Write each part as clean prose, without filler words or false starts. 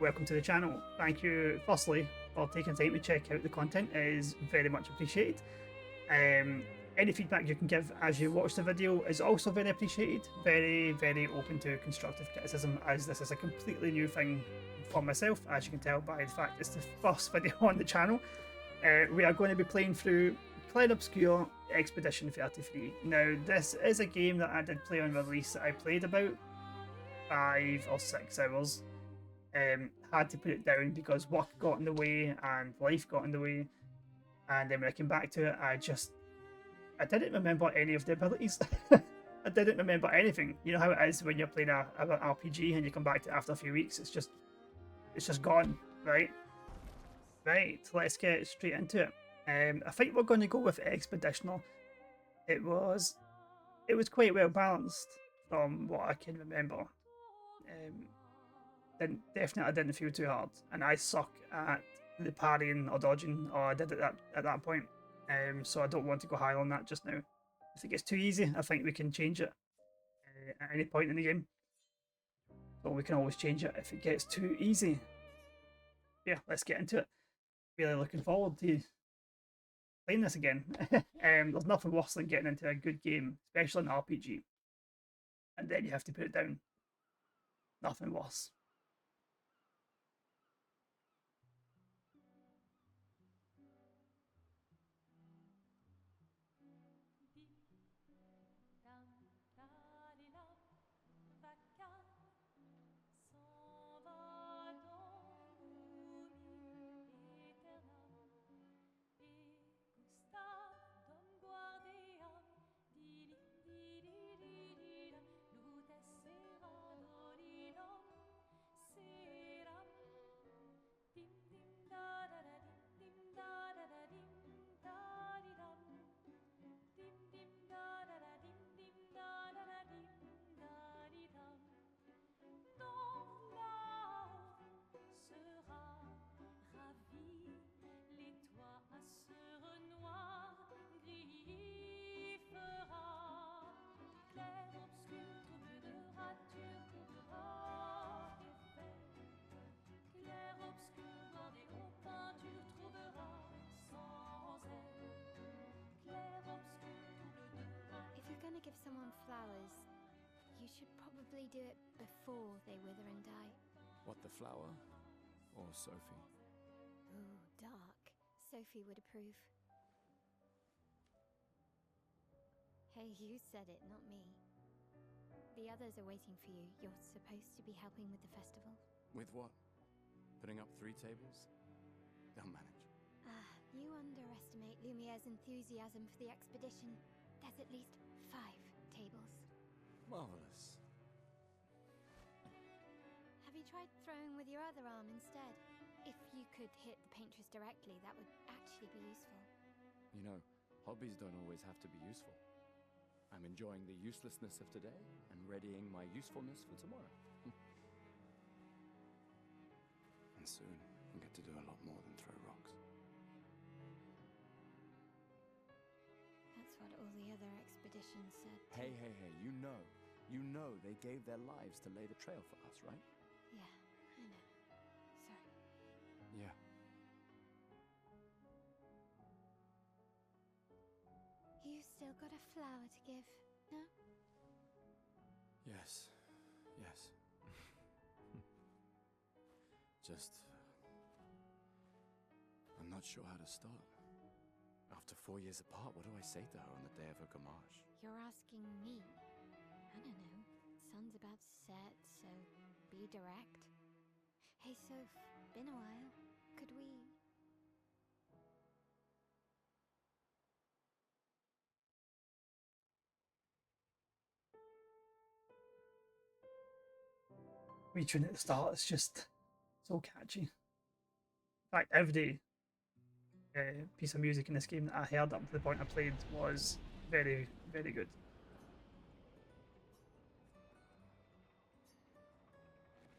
welcome to the channel. Thank you, firstly, for taking time to check out the content. It is very much appreciated. Any feedback you can give as you watch the video is also very appreciated. Very, very open to constructive criticism, as this is a completely new thing for myself, as you can tell by the fact it's the first video on the channel. We are going to be playing through Clair Obscur Expedition 33. Now, this is a game that I did play on release. I played about 5 or 6 hours. Had to put it down because work got in the way and life got in the way. And then when I came back to it, I didn't remember any of the abilities. I didn't remember anything. You know how it is when you're playing an RPG and you come back to it after a few weeks. It's just gone, right? Right, let's get straight into it. I think we're going to go with Expeditional. It was quite well balanced from what I can remember. Definitely didn't feel too hard, and I suck at the parrying or dodging, or I did it at that point. So I don't want to go high on that just now. If it gets too easy, I think we can change it at any point in the game. But we can always change it if it gets too easy. Yeah, let's get into it. Really looking forward to playing this again. There's nothing worse than getting into a good game, especially an RPG, and then you have to put it down. Nothing worse. Give someone flowers, you should probably do it before they wither and die. What, the flower? Or Sophie? Ooh, dark. Sophie would approve. Hey, you said it, not me. The others are waiting for you. You're supposed to be helping with the festival. With what? Putting up 3 tables? They'll manage. You underestimate Lumiere's enthusiasm for the expedition. There's at least 5 tables. Marvelous. Have you tried throwing with your other arm instead? If you could hit the paintress directly, that would actually be useful. You know, hobbies don't always have to be useful. I'm enjoying the uselessness of today and readying my usefulness for tomorrow. And soon, I'll get to do a lot more than throw rocks. That's what all the other expeditions said. Hey, you know they gave their lives to lay the trail for us, right? Yeah, I know. Sorry. Yeah. You still got a flower to give, no? Yes. Just... I'm not sure how to start. After 4 years apart, what do I say to her on the day of her gamage? You're asking me? I don't know. Sun's about to set, so be direct. Hey, Soph, been a while. Could we... Retune at the start, it's just so catchy. In fact, every piece of music in this game that I heard up to the point I played was very, very good.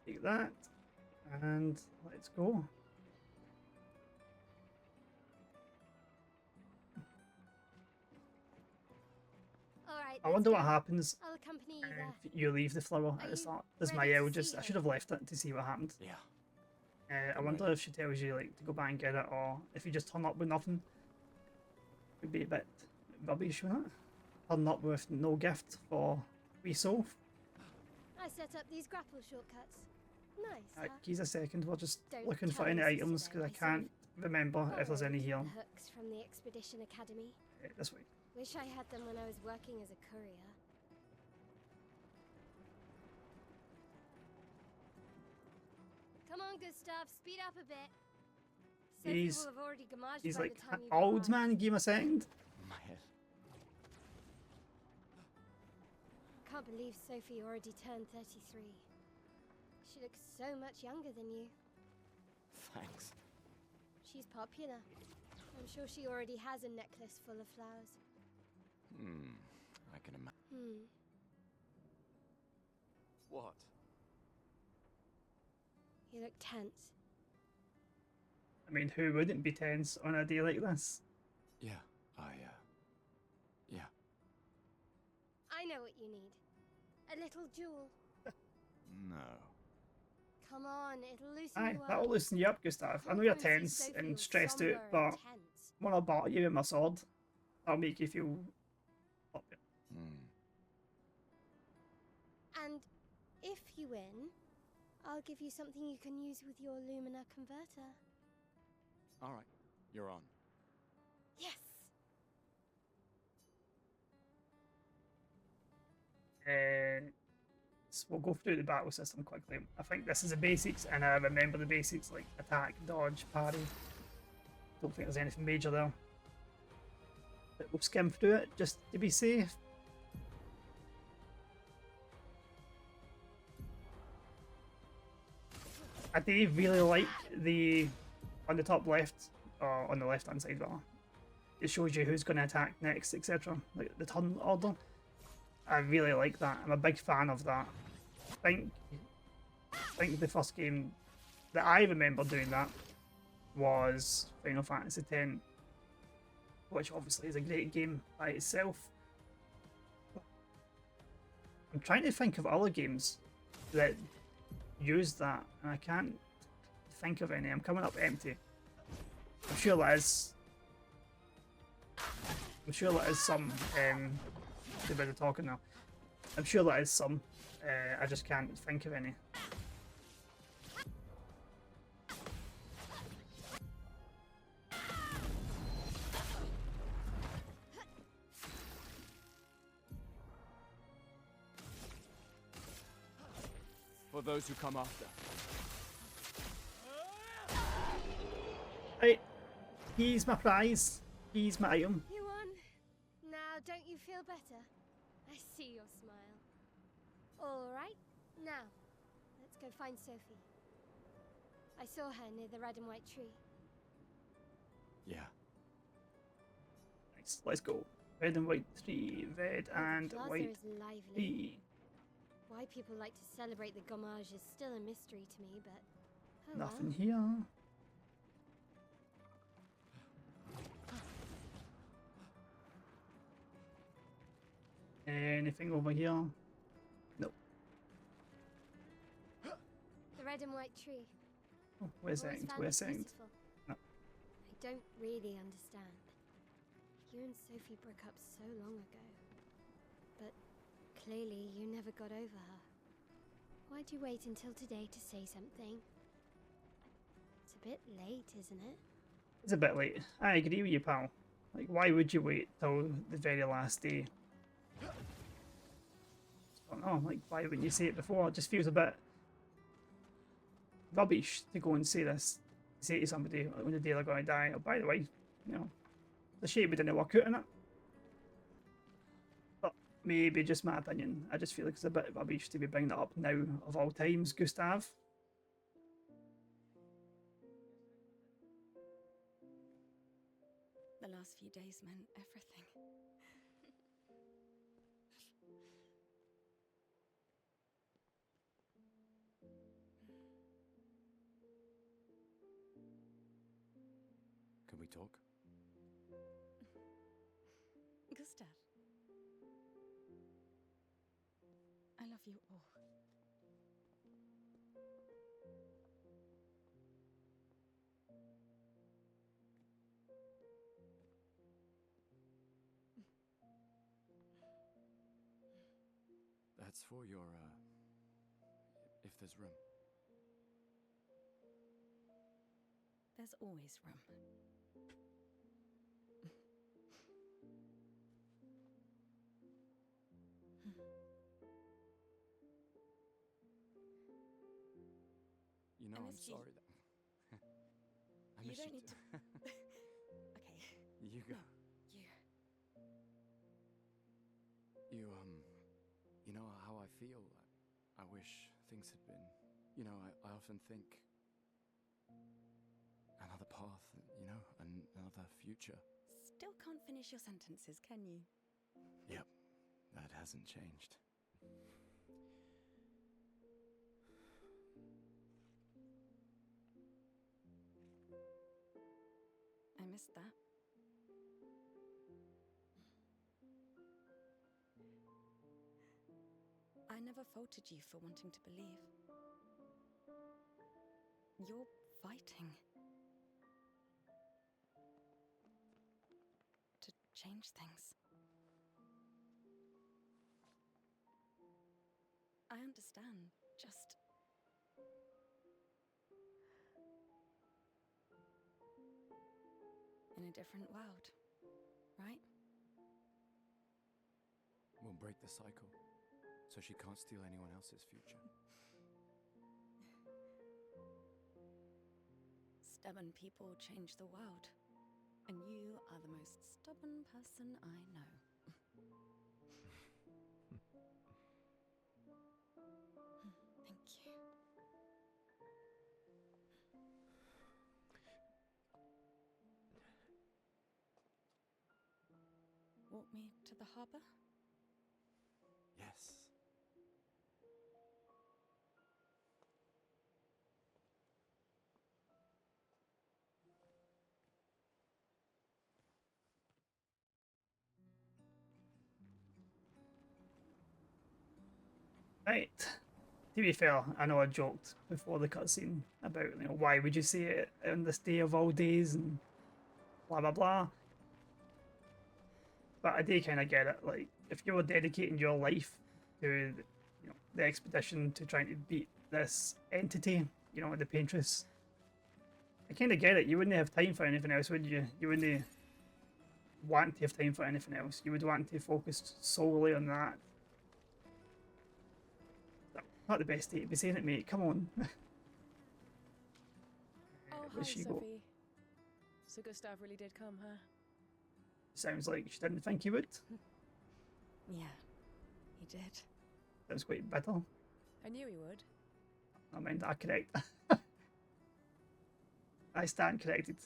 Take that, and let's go. I wonder what happens I'll accompany you there. if you leave the flower at the start. There's my just I should have left it to see what happened. Yeah, I I'm wonder ready. if she tells you like to go back and get it, or if you just turn up with nothing. Would be a bit rubbish, wouldn't it? Turn up with no gift for wee soul. I set up these grapple shortcuts. Nice, huh? Keys a second, we're just Don't looking for tell any your sister items though, because I I sort of can't remember if there's any borrowed here. the hooks from the Expedition Academy. This way. Wish I had them when I was working as a courier. Come on, Gustav, speed up a bit. Sophie He's- will have already gamaged He's by like, the time you've old arrived. man, give him a second. My head. Can't believe Sophie already turned 33. She looks so much younger than you. Thanks. She's popular. I'm sure she already has a necklace full of flowers. I can imagine. What? You look tense. I mean, who wouldn't be tense on a day like this? Yeah, yeah. I know what you need. A little jewel. No. Come on, it'll loosen Aye, you up. that'll loosen you up, Gustav. I know you're tense and stressed out, but when I battle you with my sword, that'll make you feel up. And if you win, I'll give you something you can use with your Lumina converter. All right, you're on. Yes! So we'll go through the battle system quickly. I think this is the basics, and I remember the basics like attack, dodge, parry. Don't think there's anything major there. But we'll skim through it just to be safe. I do really like the on the top left, or on the left hand side rather. It shows you who's going to attack next, etc. Like the turn order. I really like that. I'm a big fan of that. I think the first game that I remember doing that was Final Fantasy X, which obviously is a great game by itself. I'm trying to think of other games that use that, and I can't think of any. I'm coming up empty. I'm sure there is. I'm sure there is some. Too bit of talking now. I'm sure there is some. I just can't think of any. For those who come after. Right, he's my prize. He's my item. You won. Now, don't you feel better? I see your smile. All right, now, let's go find Sophie. I saw her near the red and white tree. Yeah. Nice. Let's go. Red and white tree. Red Oh, and the plaza white is lively. tree. Why people like to celebrate the gommage is still a mystery to me, but oh Nothing well. here. Anything over here? No. The red and white tree. Oh, wait a I've always second. found Wait a it second. beautiful. No. I don't really understand. You and Sophie broke up so long ago, but clearly you never got over her. Why'd you wait until today to say something? It's a bit late, isn't it? It's a bit late. I agree with you, pal. Like, why would you wait till the very last day? I don't know, like, why wouldn't you say it before? It just feels a bit rubbish to go and say this. Say to somebody like, when the day they're going to die, oh, by the way, you know, it's a shame we didn't work out in it. But maybe just my opinion. I just feel like it's a bit rubbish to be bringing that up now of all times, Gustav. The last few days meant everything. Can we talk? Gustav. I love you all. That's for your, if there's room. There's always room. You know, I I'm missed you. sorry that... I You miss don't you need too. to. Okay, You go. you. You know how I feel? I wish things had been... You know, I often think... Another path, you know, another future. Still can't finish your sentences, can you? Yep, that hasn't changed. I missed that. I never faulted you for wanting to believe. You're fighting to change things. I understand, just... in a different world, right? We'll break the cycle, so she can't steal anyone else's future. Stubborn people change the world, and you are the most stubborn person I know. Thank you. Walk me to the harbour? Yes. Right. To be fair, I know I joked before the cutscene about, you know, why would you say it on this day of all days and blah blah blah. But I do kind of get it. Like, if you were dedicating your life to, you know, the expedition to trying to beat this entity, you know, the Paintress, I kind of get it. You wouldn't have time for anything else, would you? You wouldn't want to have time for anything else. You would want to focus solely on that. Not the best day to be saying it, mate. Come on. Oh, Where's hi, she go? Sophie. So Gustav really did come, huh? Sounds like she didn't think he would. Yeah, he did. That was quite bitter. I knew he would. I mind that correct. I stand corrected.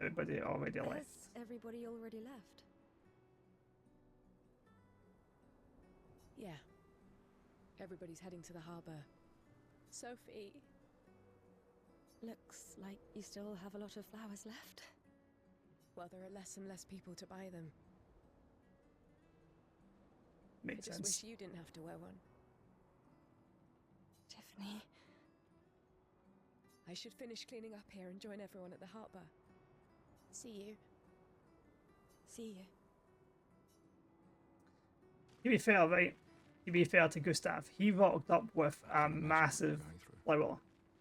Everybody already left. Has everybody already left? Yeah. Everybody's heading to the harbour. Sophie. Looks like you still have a lot of flowers left. Well, there are less and less people to buy them. Makes I just sense. wish you didn't have to wear one. Tiffany. I should finish cleaning up here and join everyone at the harbour. See you. See you. To be fair, right? To be fair to Gustav, he rocked up with a Imagine what you're massive going through. flower,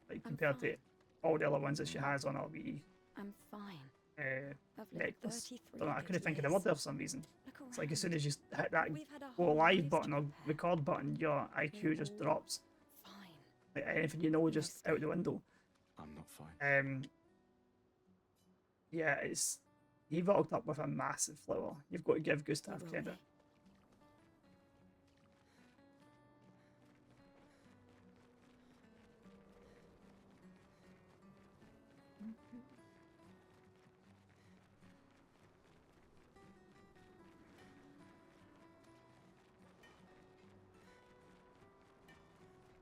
like I'm compared to fine. all the other ones that she has on her wee I'm fine. uh, I've lived necklace. 33 Don't know, I couldn't good think of the years. word there for some reason. Look It's like as soon around. as you hit that We've had a go whole live lives to button or prepare. record button, your IQ We're just all drops. Fine. Like anything you know, just Missed out me. the window. I'm not fine. Yeah, it's he rocked up with a massive flower. You've got to give We Gustav will credit. be.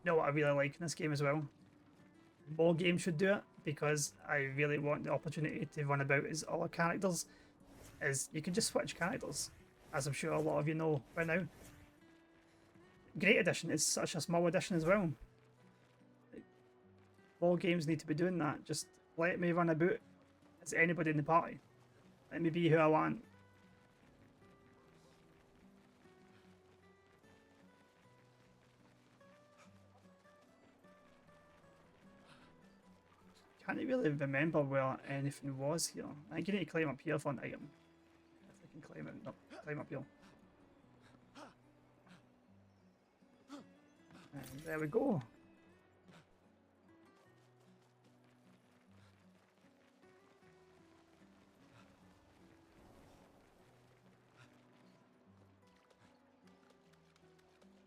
You know what I really like in this game as well? More games should do it because I really want the opportunity to run about as other characters. Is you can just switch characters, as I'm sure a lot of you know by now. Great Edition is such a small edition as well. More games need to be doing that. Just let me run about as anybody in the party. Let me be who I want. can't really remember where anything was here. I think you need to climb up here for an item. If I can climb it, no, climb up here. And there we go.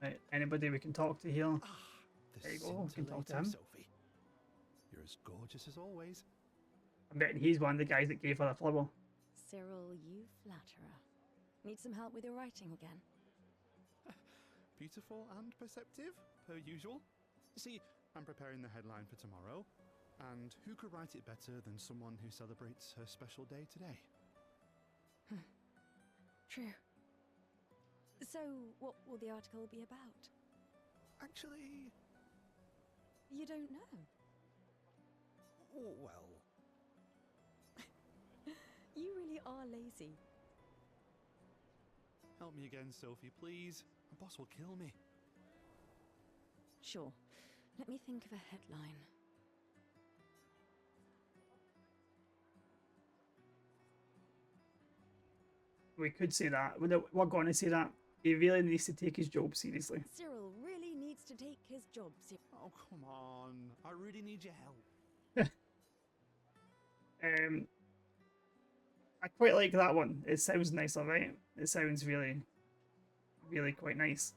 Right, anybody we can talk to here? There you go, we can talk to him. Sophie. You're as gorgeous as always. I'm betting he's one of the guys that gave her the flower. Cyril, you flatterer. Need some help with your writing again? Beautiful and perceptive, per usual. See, I'm preparing the headline for tomorrow, and who could write it better than someone who celebrates her special day today? True. So, what will the article be about? Actually, You don't know. well, You really are lazy. help me again, Sophie, please. My boss will kill me. Sure. Let me think of a headline. We could say that. We're going to say that. He really needs to take his job seriously. Cyril really needs to take his job seriously. Oh, come on. I really need your help. I quite like that one. It sounds nicer, right? It sounds really, really quite nice.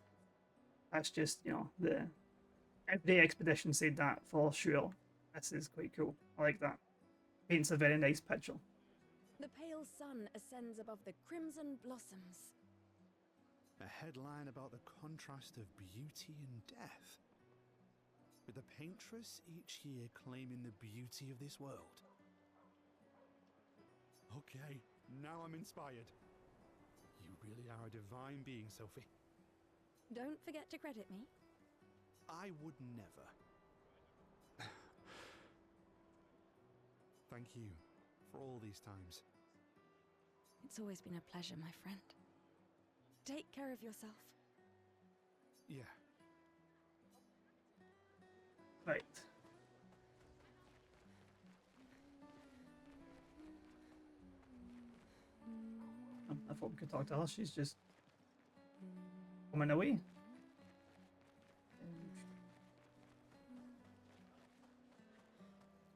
That's just, you know, the every expedition said that for sure. This is quite cool. I like that. Paints a very nice picture. The pale sun ascends above the crimson blossoms. A headline about the contrast of beauty and death. With the paintress each year claiming the beauty of this world. Okay, now I'm inspired. You really are a divine being, Sophie. Don't forget to credit me. I would never. Thank you for all these times. It's always been a pleasure, my friend. Take care of yourself. Yeah. Right. I thought we could talk to her. She's just coming away.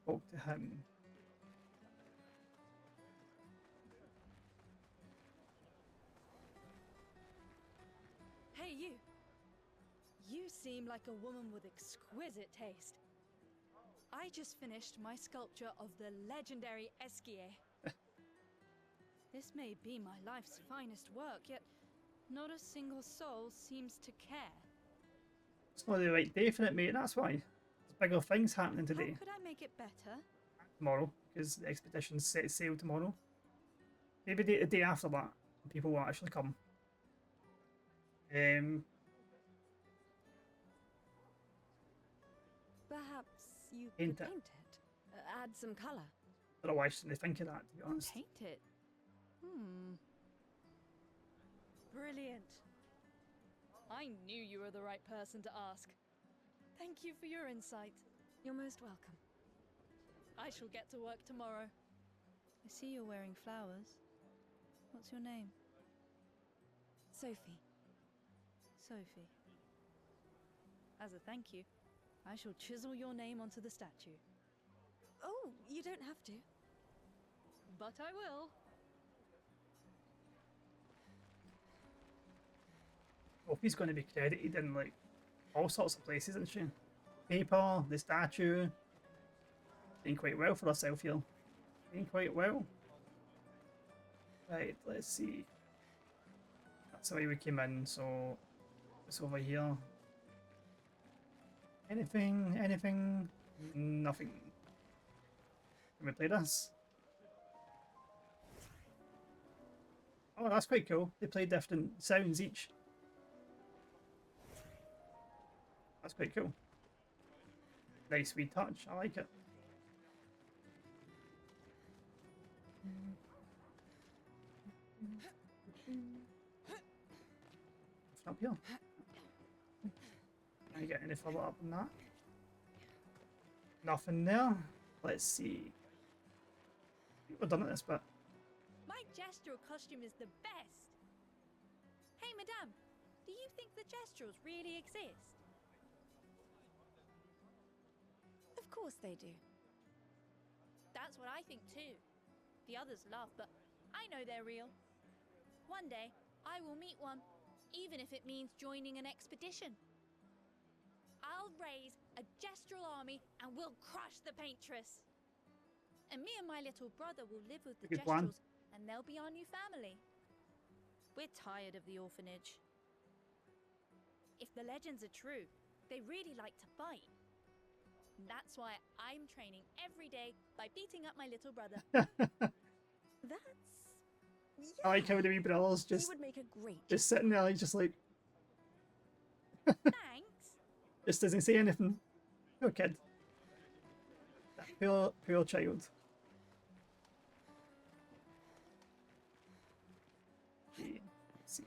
Spoke to him. Hey, you! You seem like a woman with exquisite taste. I just finished my sculpture of the legendary Esquier. This may be my life's finest work, yet not a single soul seems to care. It's not the right day for it, mate. That's why. There's bigger things happening today. How could I make it better? Tomorrow, because the expedition's set sail tomorrow. Maybe the day after that, people will actually come. Perhaps you Paint could it. paint it. Add some colour. I don't know why I shouldn't think of that, to be honest. Paint it. Brilliant. I knew you were the right person to ask. Thank you for your insight. You're most welcome. I shall get to work tomorrow. I see you're wearing flowers. What's your name? Sophie. Sophie. As a thank you, I shall chisel your name onto the statue. Oh, you don't have to. But I will. Sophie's going to be credited in like all sorts of places, isn't she? Paper, the statue. Doing quite well for herself here. Doing quite well. Right, let's see. That's the way we came in, so it's over here. Anything? Anything? Nothing. Can we play this? Oh, that's quite cool. They play different sounds each. That's quite cool. Nice wee touch. I like it. Up here. Can I get any further up than that? Nothing there. Let's see. We're done at this bit. My gestural costume is the best. Hey, madame, do you think the gestrals really exist? Of course they do. That's what I think too. The others laugh, but I know they're real. One day, I will meet one, even if it means joining an expedition. I'll raise a gestural army and we'll crush the paintress. And me and my little brother will live with the Good plan. gestrals, and they'll be our new family. We're tired of the orphanage. If the legends are true, they really like to fight. That's why I'm training every day by beating up my little brother. That's... I like how the wee brother's He just would make a great... just sitting there, like, just like, Thanks. just doesn't say anything. Poor kid. That poor child. Okay, let's see.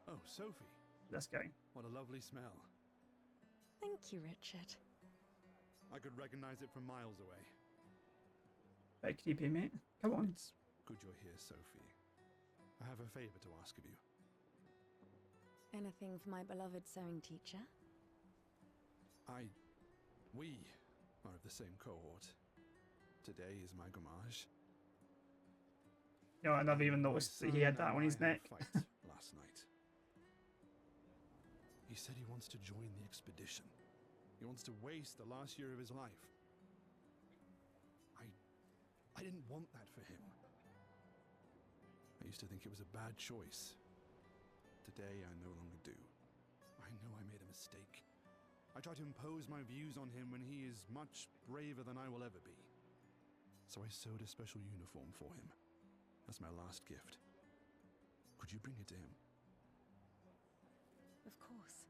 Oh, Sophie, This guy. what a lovely smell. Thank you, Richard. I could recognize it from miles away. Bit creepy, mate. Come on. It's good you're here, Sophie. I have a favor to ask of you. Anything for my beloved sewing teacher? We are of the same cohort. Today is my gommage. No, I never even noticed that he had that on his neck. Fight last night. He said he wants to join the expedition. He wants to waste the last year of his life. I didn't want that for him. I used to think it was a bad choice. Today I no longer do. I know I made a mistake. I tried to impose my views on him when he is much braver than I will ever be. So I sewed a special uniform for him. That's my last gift. Could you bring it to him? Of course.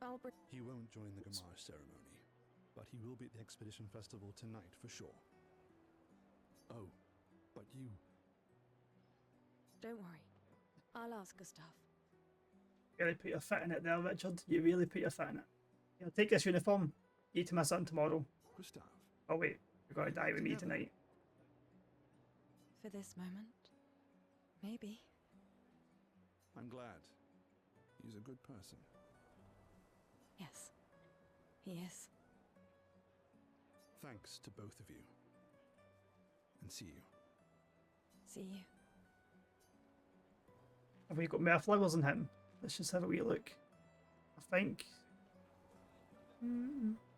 I'll bring... He won't join the Gamage ceremony, but he will be at the Expedition Festival tonight for sure. Oh, but you... Don't worry. I'll ask Gustav. You really put your foot in it there, Richard. You really put your foot in it. You know, take this uniform. Eat to my son tomorrow. Gustav, Oh wait, you're gonna die with me tonight. For this moment, maybe. I'm glad. He's a good person. Yes, he is. Thanks to both of you. And see you. See you. Have we got more flowers in him? Let's just have a wee look. I think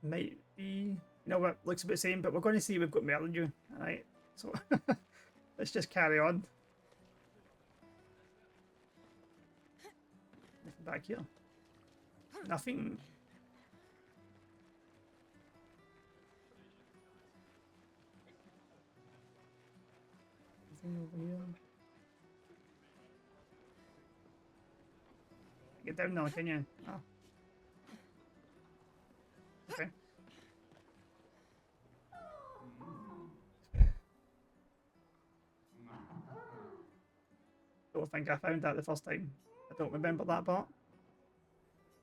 might be. No, it looks a bit the same, but we're going to see we've got more than you. Alright, so let's just carry on. Nothing back here. Nothing. Nothing over here. Get down now, can you? Oh. Okay. Don't think I found that the first time. I don't remember that part.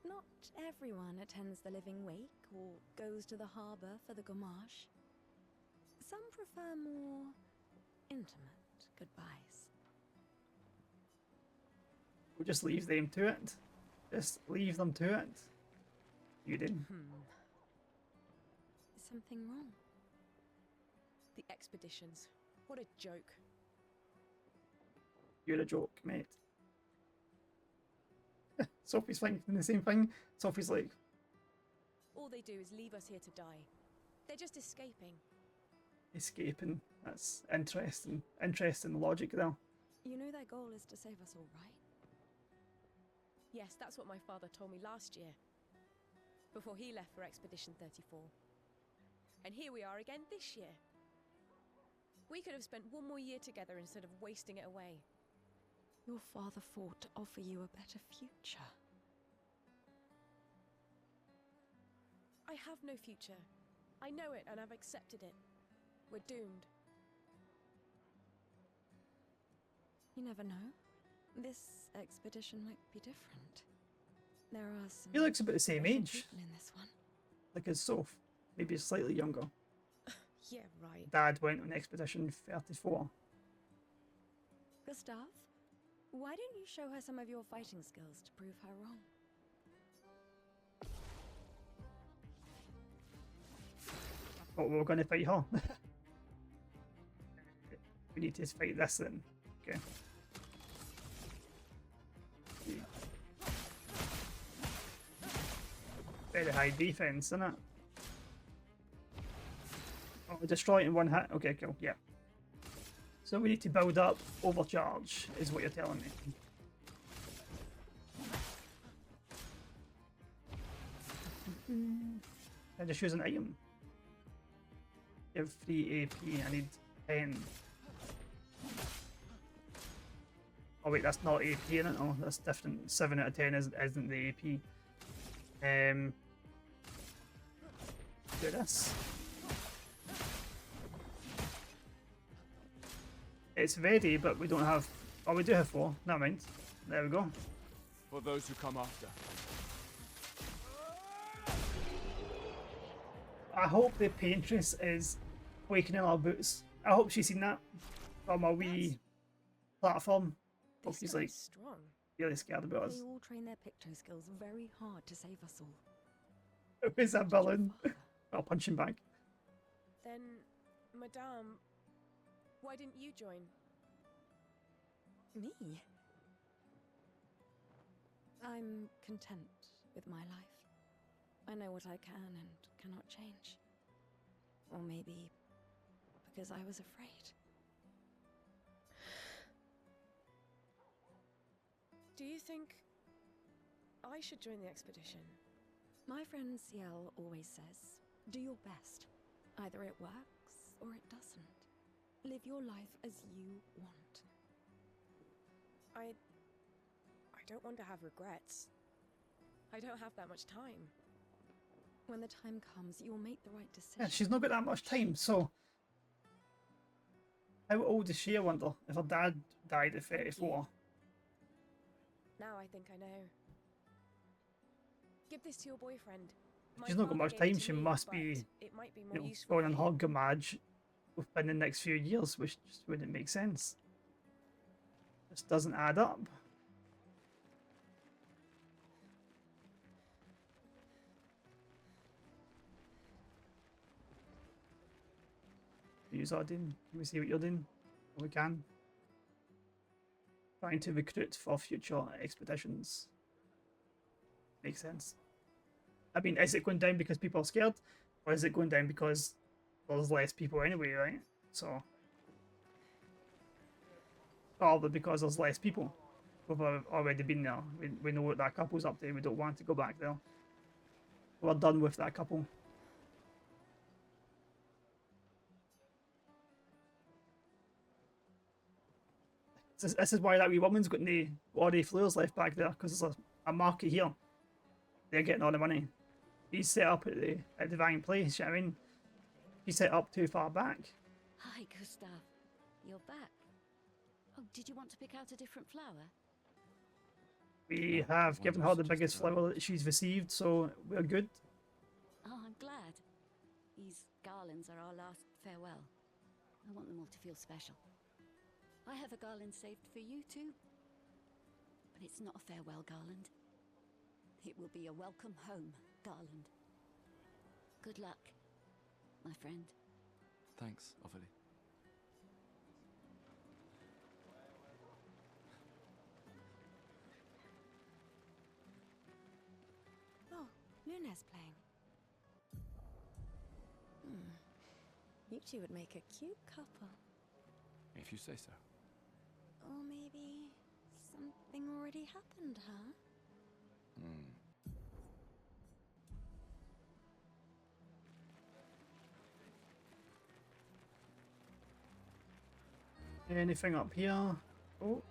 Not everyone attends the Living Wake or goes to the harbour for the gommage. Some prefer more intimate goodbyes. We'll just leave them to it. Just leave them to it. You did. Is something wrong? The expeditions. What a joke. You're a joke, mate. Sophie's thinking the same thing. Sophie's like, All they do is leave us here to die. They're just escaping. escaping. That's interesting. Interesting logic there. You know their goal is to save us all, right? Yes, that's what my father told me last year. Before he left for Expedition 34. And here we are again this year. We could have spent one more year together instead of wasting it away. Your father fought to offer you a better future. I have no future. I know it and I've accepted it. We're doomed. You never know. This expedition might be different. There are some He looks about the same special age, people in this one. like his Soph, maybe slightly younger. Yeah, right. Dad went on Expedition 34. Gustav, why don't you show her some of your fighting skills to prove her wrong? But we're going to fight her. We need to fight this then. Okay. Very high defense, isn't it? Oh, destroy it in one hit. Okay, cool. Yeah. So we need to build up overcharge, is what you're telling me. I just use an item. Give 3 AP. I need 10. Oh wait, that's not AP in it. Oh, that's different. 7 out of 10 isn't the AP. Do this. It's ready, but we don't have. Oh, we do have 4. Never mind. There we go. For those who come after. I hope the paintress is waking in our boots. I hope she's seen that from a wee platform. Hope This she's guy's like strong. really scared about us. They all train their picto skills very hard to save us all. Who is that villain? Father. I'll punch him back. Then, Madame, why didn't you join? Me? I'm content with my life. I know what I can and cannot change. Or maybe because I was afraid. Do you think I should join the expedition? My friend Ciel always says, do your best. Either it works or it doesn't. Live your life as you want. I don't want to have regrets. I don't have that much time. When the time comes, you'll make the right decision. Yeah, she's not got that much time, so. How old is she, I wonder? If her dad died at 34. Now I think I know. Give this to your boyfriend. My She's not got father much gave time, it to she me, must but be, it might be more you know, useful going on for her him. gamage within the next few years, which just wouldn't make sense. Just doesn't add up. Use Odin. Can we see what you're doing? Well, we can. Trying to recruit for future expeditions. Makes sense. I mean, is it going down because people are scared? Or is it going down because there's less people anyway, right? So. Probably because there's less people. We've already been there. We know what that couple's up to. We don't want to go back there. We're done with that couple. This is why that wee woman's got no body floors left back there, because there's a market here. They're getting all the money. He's set up at the wrong place, you know what I mean? He's set up too far back. Hi, Gustav. You're back. Oh, did you want to pick out a different flower? We No, have one given her was the just biggest about- flower that she's received, so we're good. Oh, I'm glad. These garlands are our last farewell. I want them all to feel special. I have a garland saved for you too. But it's not a farewell garland. It will be a welcome home garland. Good luck, my friend. Thanks, Ophelia. Oh, Luna's playing. You two would make a cute couple. If you say so. Or maybe something already happened, huh? Anything up here? Oh,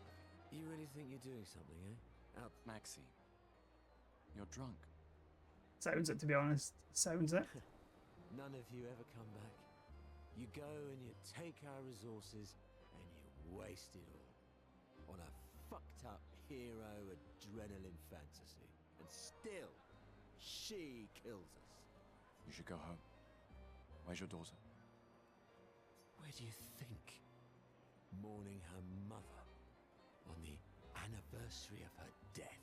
You really think you're doing something, eh? Out. Maxine, you're drunk. sounds it, to be honest. Sounds it. None of you ever come back. You go and you take our resources and you waste it all on a fucked up hero adrenaline fantasy. and still, she kills us. You should go home. Where's your daughter? Where do you think? Mourning her mother on the anniversary of her death.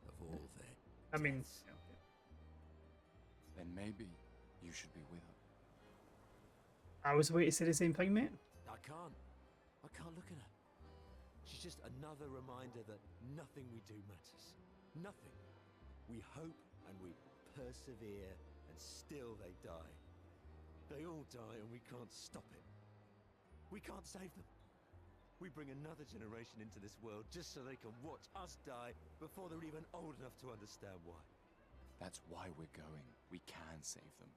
Of all their I mean, deaths. Then maybe you should be with her. I was waiting to say the same thing, mate. I can't look at her. She's just another reminder that nothing we do matters. Nothing. We hope and we persevere, and still they die. They all die and we can't stop it. We can't save them. We bring another generation into this world just so they can watch us die before they're even old enough to understand why. That's why we're going. We can save them.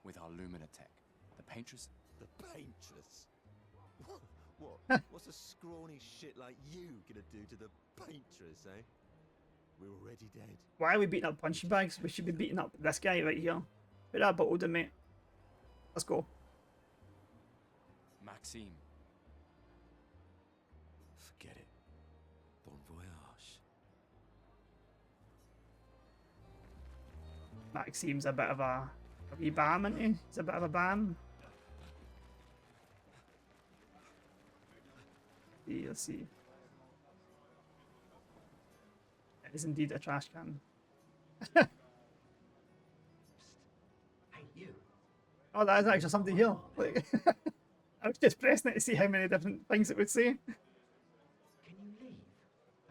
With our Lumina tech. The Paintress. The Paintress? What? What's a scrawny shit like you gonna do to the Paintress, eh? We're already dead. Why are we beating up punching bags? We should be beating up this guy right here. Put that bottle down, mate. Let's go. Maxime. Forget it. Bon voyage. Maxime's a bit of a wee bam, isn't he? He's a bit of a bam. Yeah, let's see. It is indeed a trash can. Hey, you. Oh, that is actually something here. Like, I was just pressing it to see how many different things it would say. Can you leave?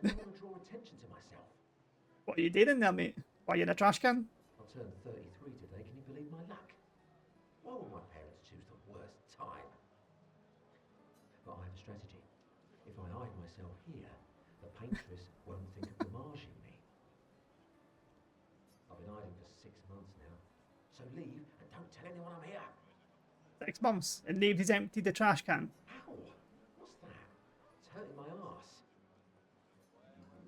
I don't want to draw attention to myself. What are you doing in there, mate? Why are you in a trash can? I'll turn 33 today. Can you believe my luck? Why would my parents choose the worst time? But I have a strategy. If I hide myself here, the Paintress won't think of damaging me. I've been hiding for 6 months now. So leave and don't tell anyone I'm here. 6 months, and Nave's emptied the trash can. Ow! What's that? It's hurting my arse.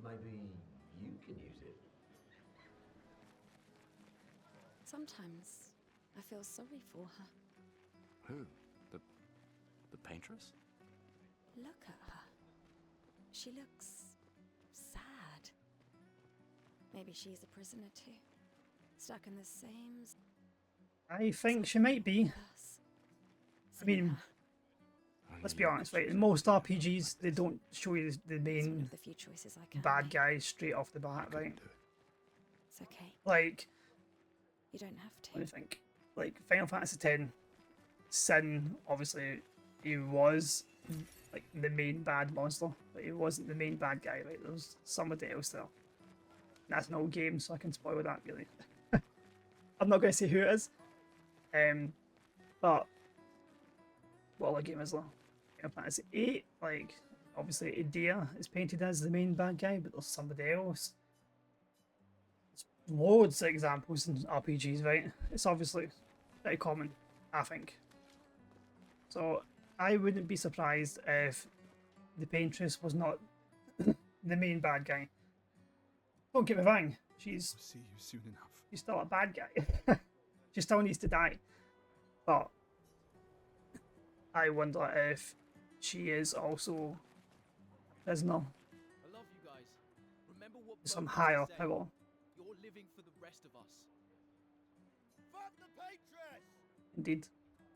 Maybe you can use it. Sometimes I feel sorry for her. Who? The Paintress? Look at her. She looks sad. Maybe she's a prisoner too. Stuck in the same I think she might be. purse. I mean, let's be honest, right? In most RPGs, they don't show you the It's one main of the few choices I can bad make. guy straight off the bat, right? It's okay. Like, You don't have what do you to. think? Like Final Fantasy X, Sin, obviously, he was like the main bad monster, but he wasn't the main bad guy, right? There was somebody else there. That's an old game, so I can spoil that really. I'm not going to say who it is. But what other game is there? Final Fantasy VIII, like obviously Idea is painted as the main bad guy, but there's somebody else. There's loads of examples in RPGs, right? It's obviously pretty common, I think. So I wouldn't be surprised if the Paintress was not the main bad guy. Don't get me wrong, she's I'll see you soon enough. still a bad guy. She still needs to die. But I wonder if she is also a prisoner I love you guys. Remember what to some Burke higher said. power. You're living for the rest of us. Fuck the Paintress! Indeed.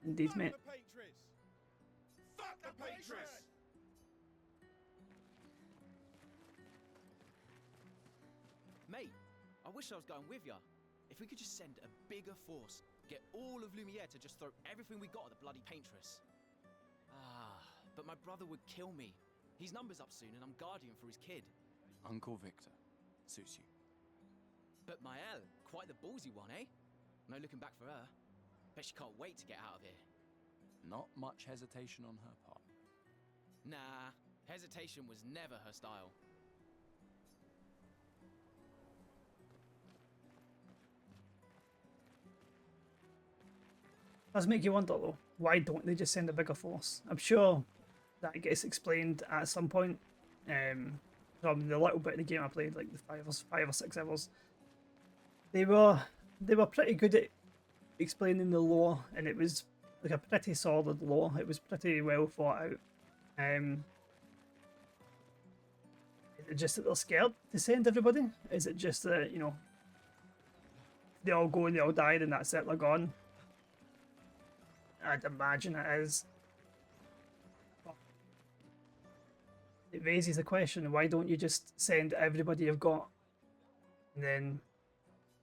Indeed, Fuck mate. the Paintress! Fuck the Paintress! Mate, I wish I was going with ya. If we could just send a bigger force, get all of Lumiere to just throw everything we got at the bloody Paintress. But my brother would kill me. His number's up soon and I'm guardian for his kid. Uncle Victor. Suits you. But Mael, quite the ballsy one, eh? No looking back for her. Bet she can't wait to get out of here. Not much hesitation on her part. Nah, hesitation was never her style. Does make you wonder though, why don't they just send a bigger force? I'm sure that gets explained at some point. From the little bit of the game I played, like the 5 or 6 hours, they were pretty good at explaining the lore, and it was like a pretty solid lore. It was pretty well thought out. it just that they're scared to send everybody? Is it just that, you know, they all go and they all die and that's it, they're gone? I'd imagine it is. It raises the question, why don't you just send everybody you've got and then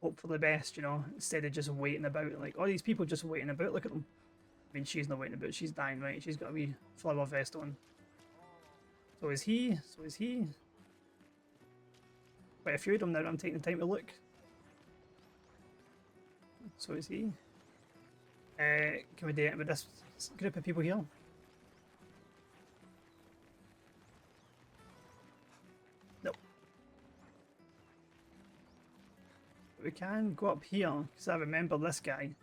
hope for the best, you know, instead of just waiting about, like, all these people just waiting about, look at them. I mean, she's not waiting about, she's dying, right? She's got a wee flower vest on. So is he, so is he. Quite a few of them now, I'm taking the time to look. So is he. Can we do it with this group of people here? Nope. But we can go up here, because I remember this guy.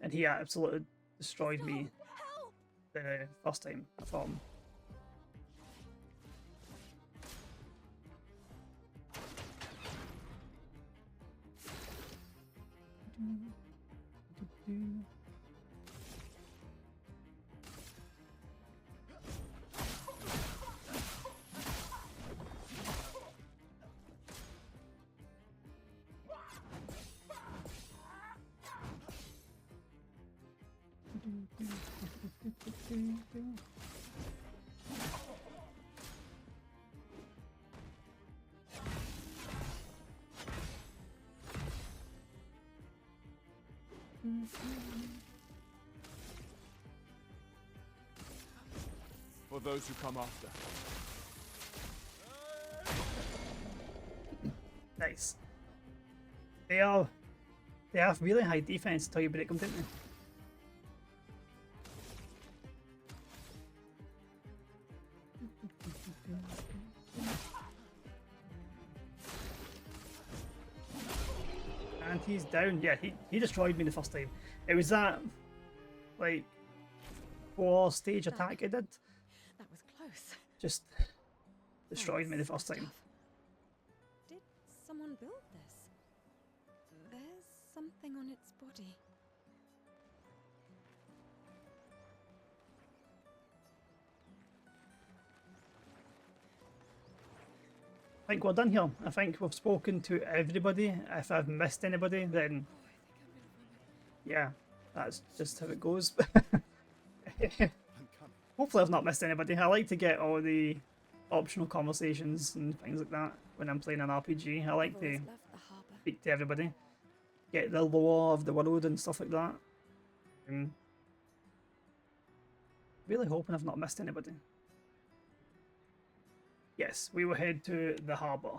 And he absolutely destroyed me the first time I fought him. For those who come after. Nice. They have really high defense until you break them, didn't they? And he's down. Yeah, he destroyed me the first time. It was that, like, 4-stage attack he did. That was close. Just destroyed me the first time. Did someone build this? There's something on its body. I think we're done here. I think we've spoken to everybody. If I've missed anybody, then yeah, that's just how it goes. Hopefully I've not missed anybody. I like to get all the optional conversations and things like that when I'm playing an RPG. I like to speak to everybody, get the lore of the world and stuff like that. Really hoping I've not missed anybody. Yes, we will head to the harbour.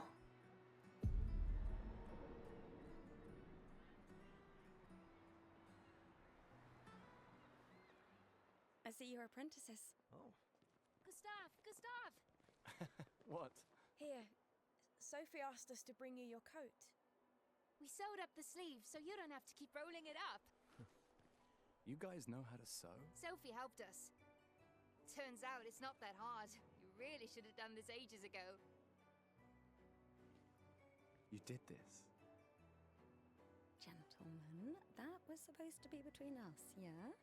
I see your apprentices. Oh. Gustav! What? Here, Sophie asked us to bring you your coat. We sewed up the sleeves so you don't have to keep rolling it up. You guys know how to sew? Sophie helped us. Turns out it's not that hard. You really should have done this ages ago. You did this? Gentlemen, that was supposed to be between us, yeah?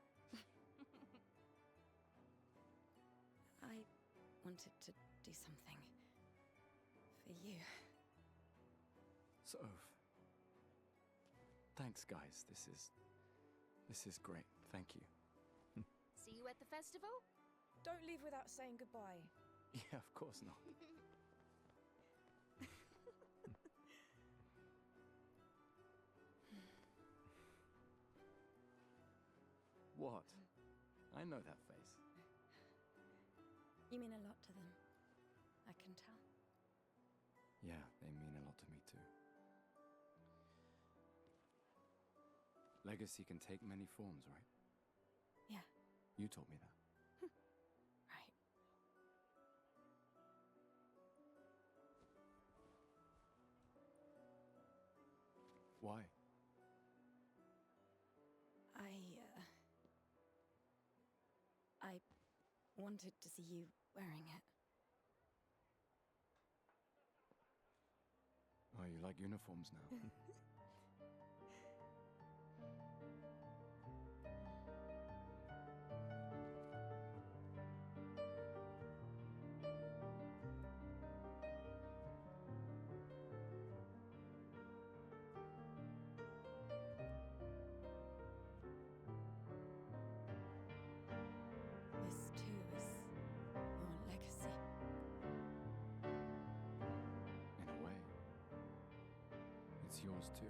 I wanted to do something for you. Soph. Thanks, guys. This is great. Thank you. See you at the festival? Don't leave without saying goodbye. Yeah, of course not. What? I know that face. You mean a lot to them. I can tell. Yeah, they mean a lot to me too. Legacy can take many forms, right? Yeah. You told me that. Right. Why? I wanted to see you wearing it. Oh, you like uniforms now? it's yours too.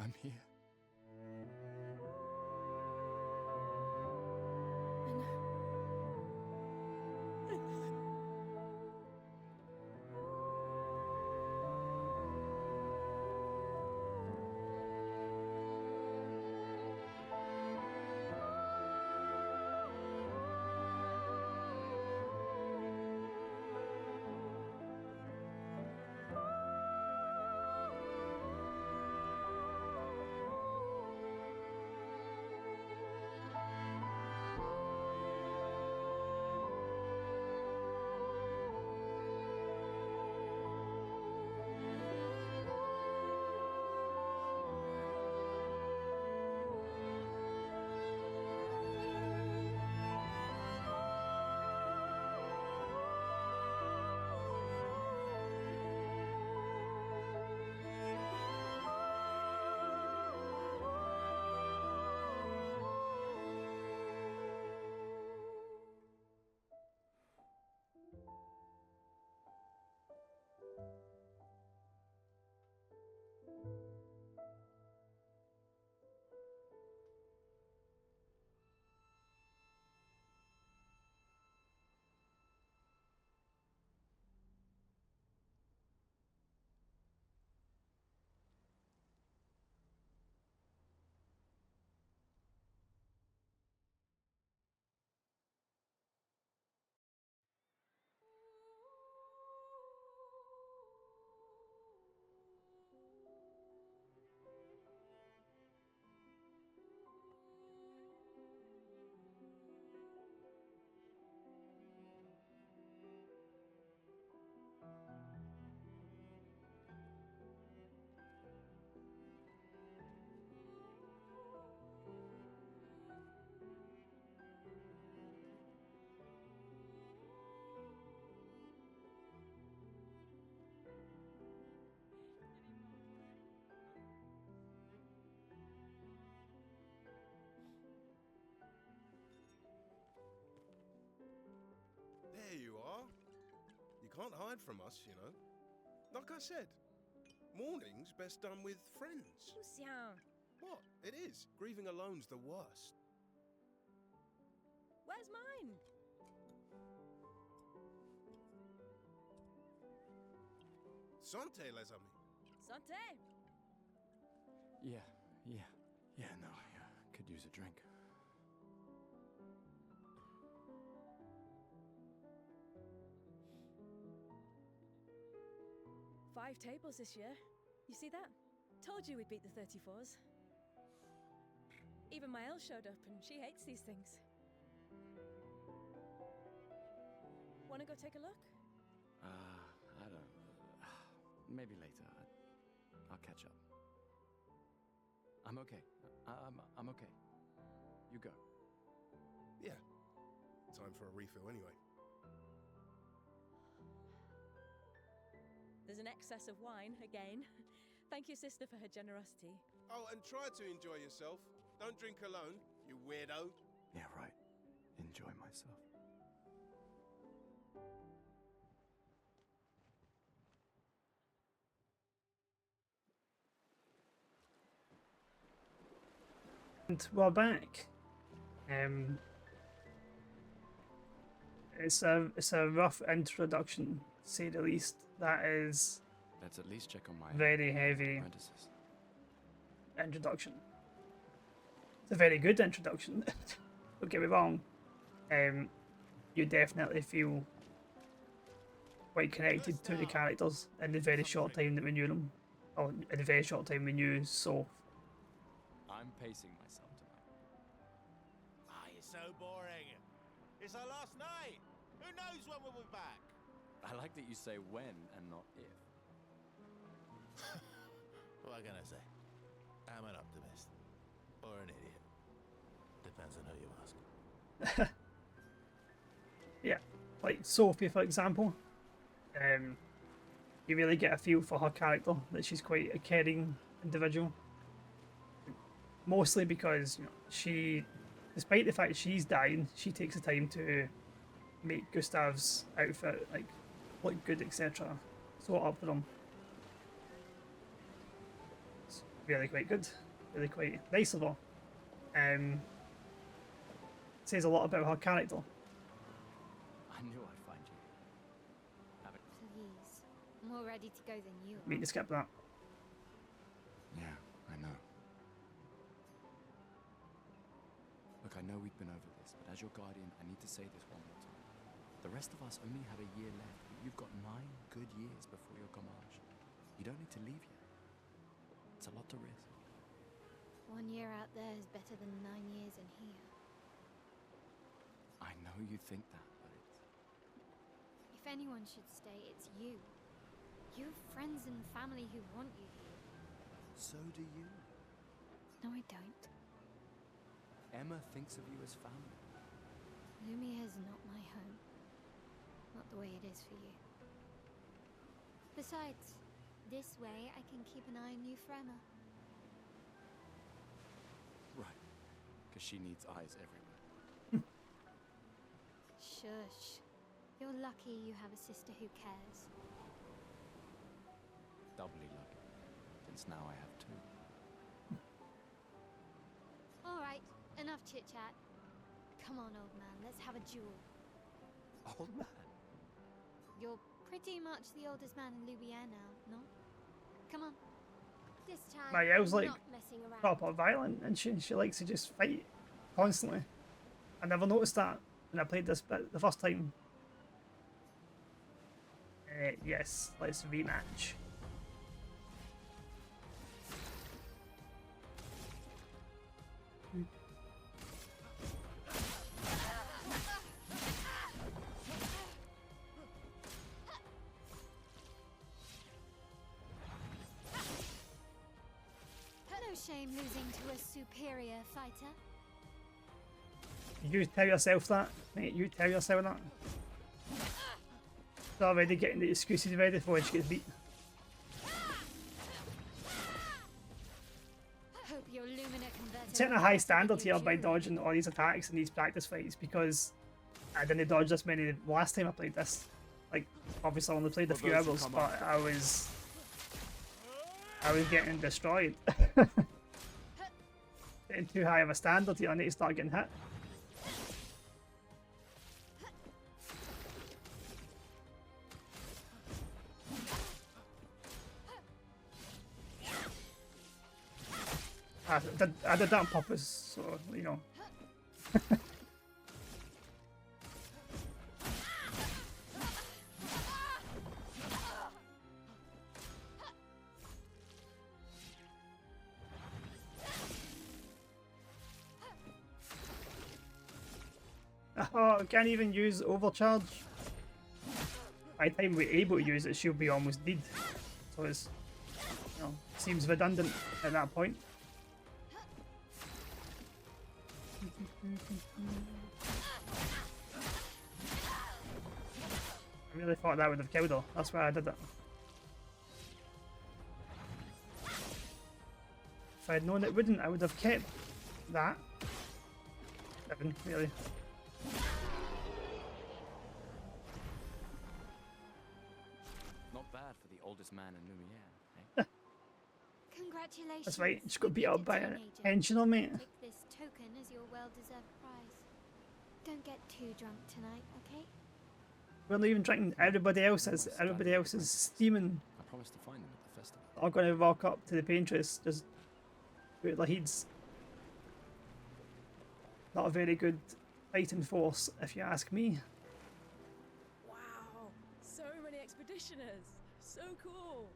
I'm here. can't hide from us, you know. Like I said, mourning's best done with friends. Lucian, What? It is. Grieving alone's the worst. where's mine? Santé, les amis. Santé! Yeah, no, I could use a drink. Five tables this year. You see that? Told you we'd beat the 34s. Even my Elle showed up, and she hates these things. Wanna go take a look? I don't... maybe later. I'll catch up. I'm okay. I'm okay. You go. Yeah. Time for a refill anyway. There's an excess of wine, again. Thank you, sister, for her generosity. Oh, and try to enjoy yourself. Don't drink alone, you weirdo. Yeah, right. Enjoy myself. And we're back. It's a rough introduction, to say the least. That is Let's at least check on my very heavy apprentices. introduction. It's a very good introduction. Don't get me wrong. You definitely feel quite connected to the characters in the very short time that we knew them, or in the very short time we knew Soph. I'm pacing myself tonight. You're so boring. It's our last night. Who knows when we'll be back? I like that you say when and not if. What can I say? I'm an optimist. Or an idiot. Depends on who you ask. Yeah, like Sophie, for example. You really get a feel for her character, that she's quite a caring individual. Mostly because, you know, she, despite the fact she's dying, she takes the time to make Gustav's outfit like look good, etc. Sort up for him. It's really quite good, really quite nice of her. Says a lot about her character. I knew I'd find you. Please. I'm more ready to go than you are. Mean to skip that. Yeah, I know. Look, I know we've been over this, but as your guardian, I need to say this one more time. The rest of us only have a year left, but you've got 9 good years before your Gamage. You don't need to leave yet. It's a lot to risk. 1 year out there is better than 9 years in here. I know you think that, but it's... If anyone should stay, it's you. You have friends and family who want you here. So do you. No, I don't. Emma thinks of you as family. Lumière's not my home. Not the way it is for you. Besides, this way I can keep an eye on you for Emma. Right. Because she needs eyes everywhere. Shush. You're lucky you have a sister who cares. Doubly lucky. Since now I have 2. Alright, enough chit-chat. Come on, old man, let's have a duel. Old man? You're pretty much the oldest man in Lumière now, no? Come on. This time, My Elle's like not messing around. proper violent, and she likes to just fight constantly. I never noticed that when I played this bit the first time. Yes, let's rematch. No shame losing to a superior fighter. You tell yourself that, mate. You tell yourself that. She's already getting the excuses ready for when she gets beat. Hope your Lumina converter Setting a high standard here by dodging all these attacks in these practice fights, because I didn't dodge this many the last time I played this. Like, obviously I only played a few those who hours, come but after. I was getting destroyed. Getting too high of a standard here, I need to start getting hit. I did that on purpose, so, you know. Oh, I can't even use overcharge. By the time we're able to use it, she'll be almost dead. So it's, you know, seems redundant at that point. I really thought that would have killed her. That's why I did it. If I had known it wouldn't, I would have kept that. Seven, really. Not bad for the oldest man in Lumiere, eh? Congratulations. That's right, she got beat up by an teenager. pensioner, mate. Take this token as your well-deserved prize. Don't get too drunk tonight, okay? We're not even drinking. Everybody else is. Everybody else is steaming. I promised to find them at the festival. I'm gonna walk up to the paintress, just put the heads. Not a very good fighting force, if you ask me. Wow, so many expeditioners. So cool.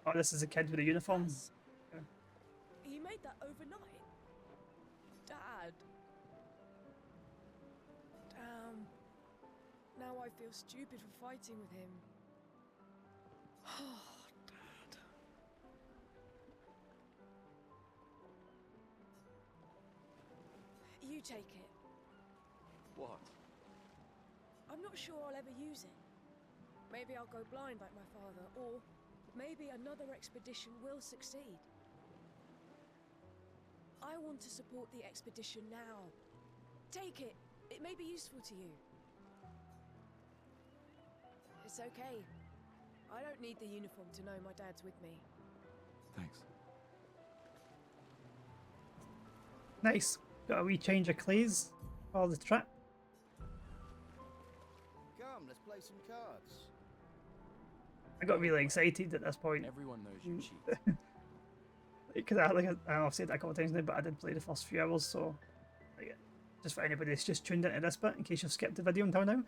Oh, this is a kid with a uniform. You made that overnight? Dad. Damn. Now I feel stupid for fighting with him. Oh, Dad. You take it. What? I'm not sure I'll ever use it. Maybe I'll go blind like my father, or maybe another expedition will succeed. I want to support the expedition now. Take it. It may be useful to you. It's okay. I don't need the uniform to know my dad's with me. Thanks. Nice. Got a wee change of clays for the trip. Come, let's play some cards. I got really excited at this point. Everyone knows you cheat. Because I've said that a couple of times now, but I did play the first few hours, so like, just for anybody that's just tuned into this bit, in case you've skipped the video until now,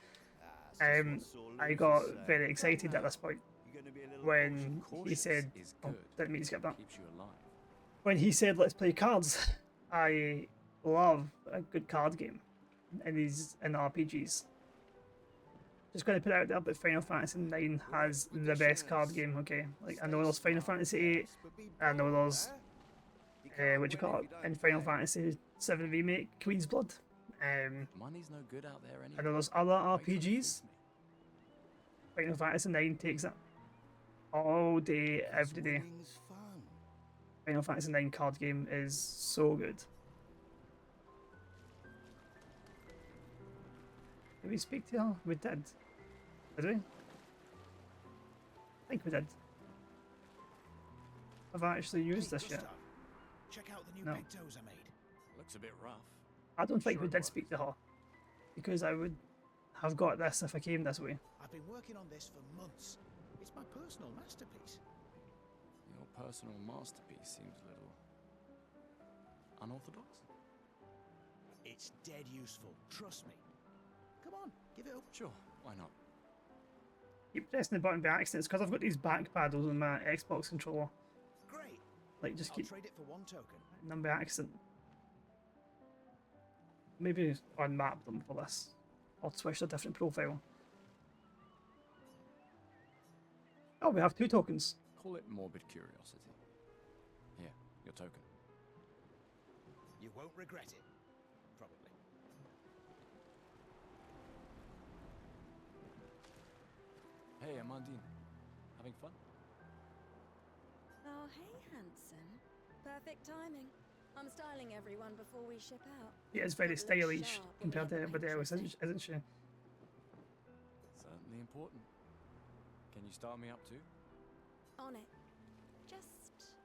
I got very excited at this point when he said, oh, didn't mean to skip that. Keeps you alive. When he said, let's play cards. I love a good card game in RPGs. Just going to put it out there, but Final Fantasy IX has the best card game, okay? Like, I know there's Final Fantasy VIII, I know there's, what you call it, in Final Fantasy VII Remake, Queen's Blood. Money's no good out there anyway. I know there's other RPGs. Final Fantasy IX takes it all day, every day. Final Fantasy IX card game is so good. Did we speak to her? We did. Did we? I think we did. Have I actually used this yet? Check out the new No. Pentos I made. Looks a bit rough. I don't think Sure we it did was. speak to her. Because I would have got this if I came this way. I've been working on this for months. It's my personal masterpiece. Your personal masterpiece seems a little unorthodox. It's dead useful, trust me. Come on, give it up. Sure, why not? Keep pressing the button by accident. It's because I've got these back paddles on my Xbox controller. Great. Like, just I'll keep trade it for one token. them by accident. Maybe unmap them for this. Or switch to a different profile. Oh, we have 2 tokens. Call it morbid curiosity. Here, your token. You won't regret it. Probably. Hey, Amandine. Having fun? Oh, hey, handsome. Perfect timing. I'm styling everyone before we ship out. Yeah, it's very Gotta look stylish sharp when we compared to have the everybody else, Paintress, isn't she? Certainly important. Can you start me up too? On it. Just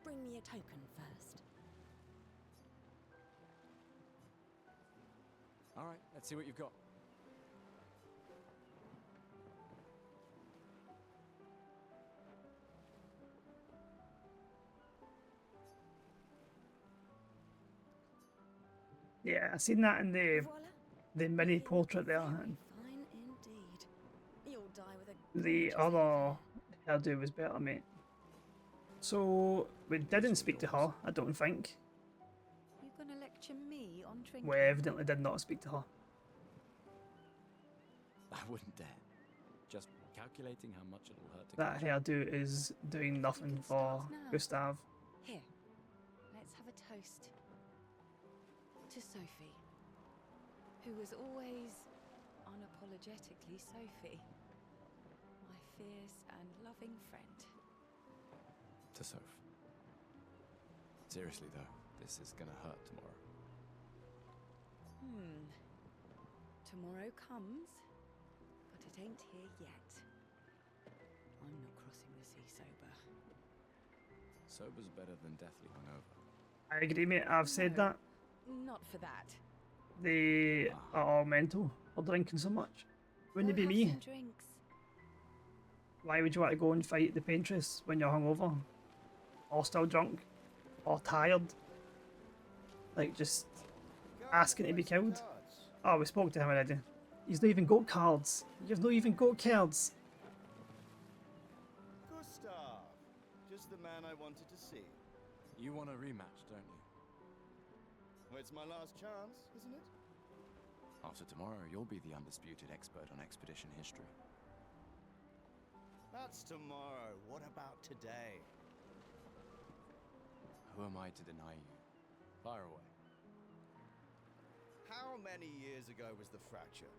bring me a token first. All right, let's see what you've got. Yeah, I seen that in the mini portrait there. And Fine indeed. You'll die with a the other hairdo was better, mate. So we didn't speak to her, I don't think. You gonna lecture me on trinket? We evidently did not speak to her. I wouldn't dare. Just calculating how much it'll hurt to That hairdo is doing nothing for now. Gustav. Here, let's have a toast. To Sophie, who was always unapologetically Sophie. My fierce and loving friend. To Soph. Seriously though, this is gonna hurt tomorrow. Tomorrow comes, but it ain't here yet. I'm not crossing the sea sober. Sober's better than deathly hungover. I agree, mate. I've said that. Not for that. They are all mental for drinking so much. Wouldn't it be me? Drinks. Why would you want to go and fight the Paintress when you're hungover? Or still drunk? Or tired? Like, just asking to be killed? Oh, we spoke to him already. He's not even got cards. You've not even got cards. Gustav, just the man I wanted to see. You want a rematch, don't you? Well, it's my last chance, isn't it? After tomorrow, you'll be the undisputed expert on expedition history. That's tomorrow. What about today? Who am I to deny you? Fire away. How many years ago was the fracture?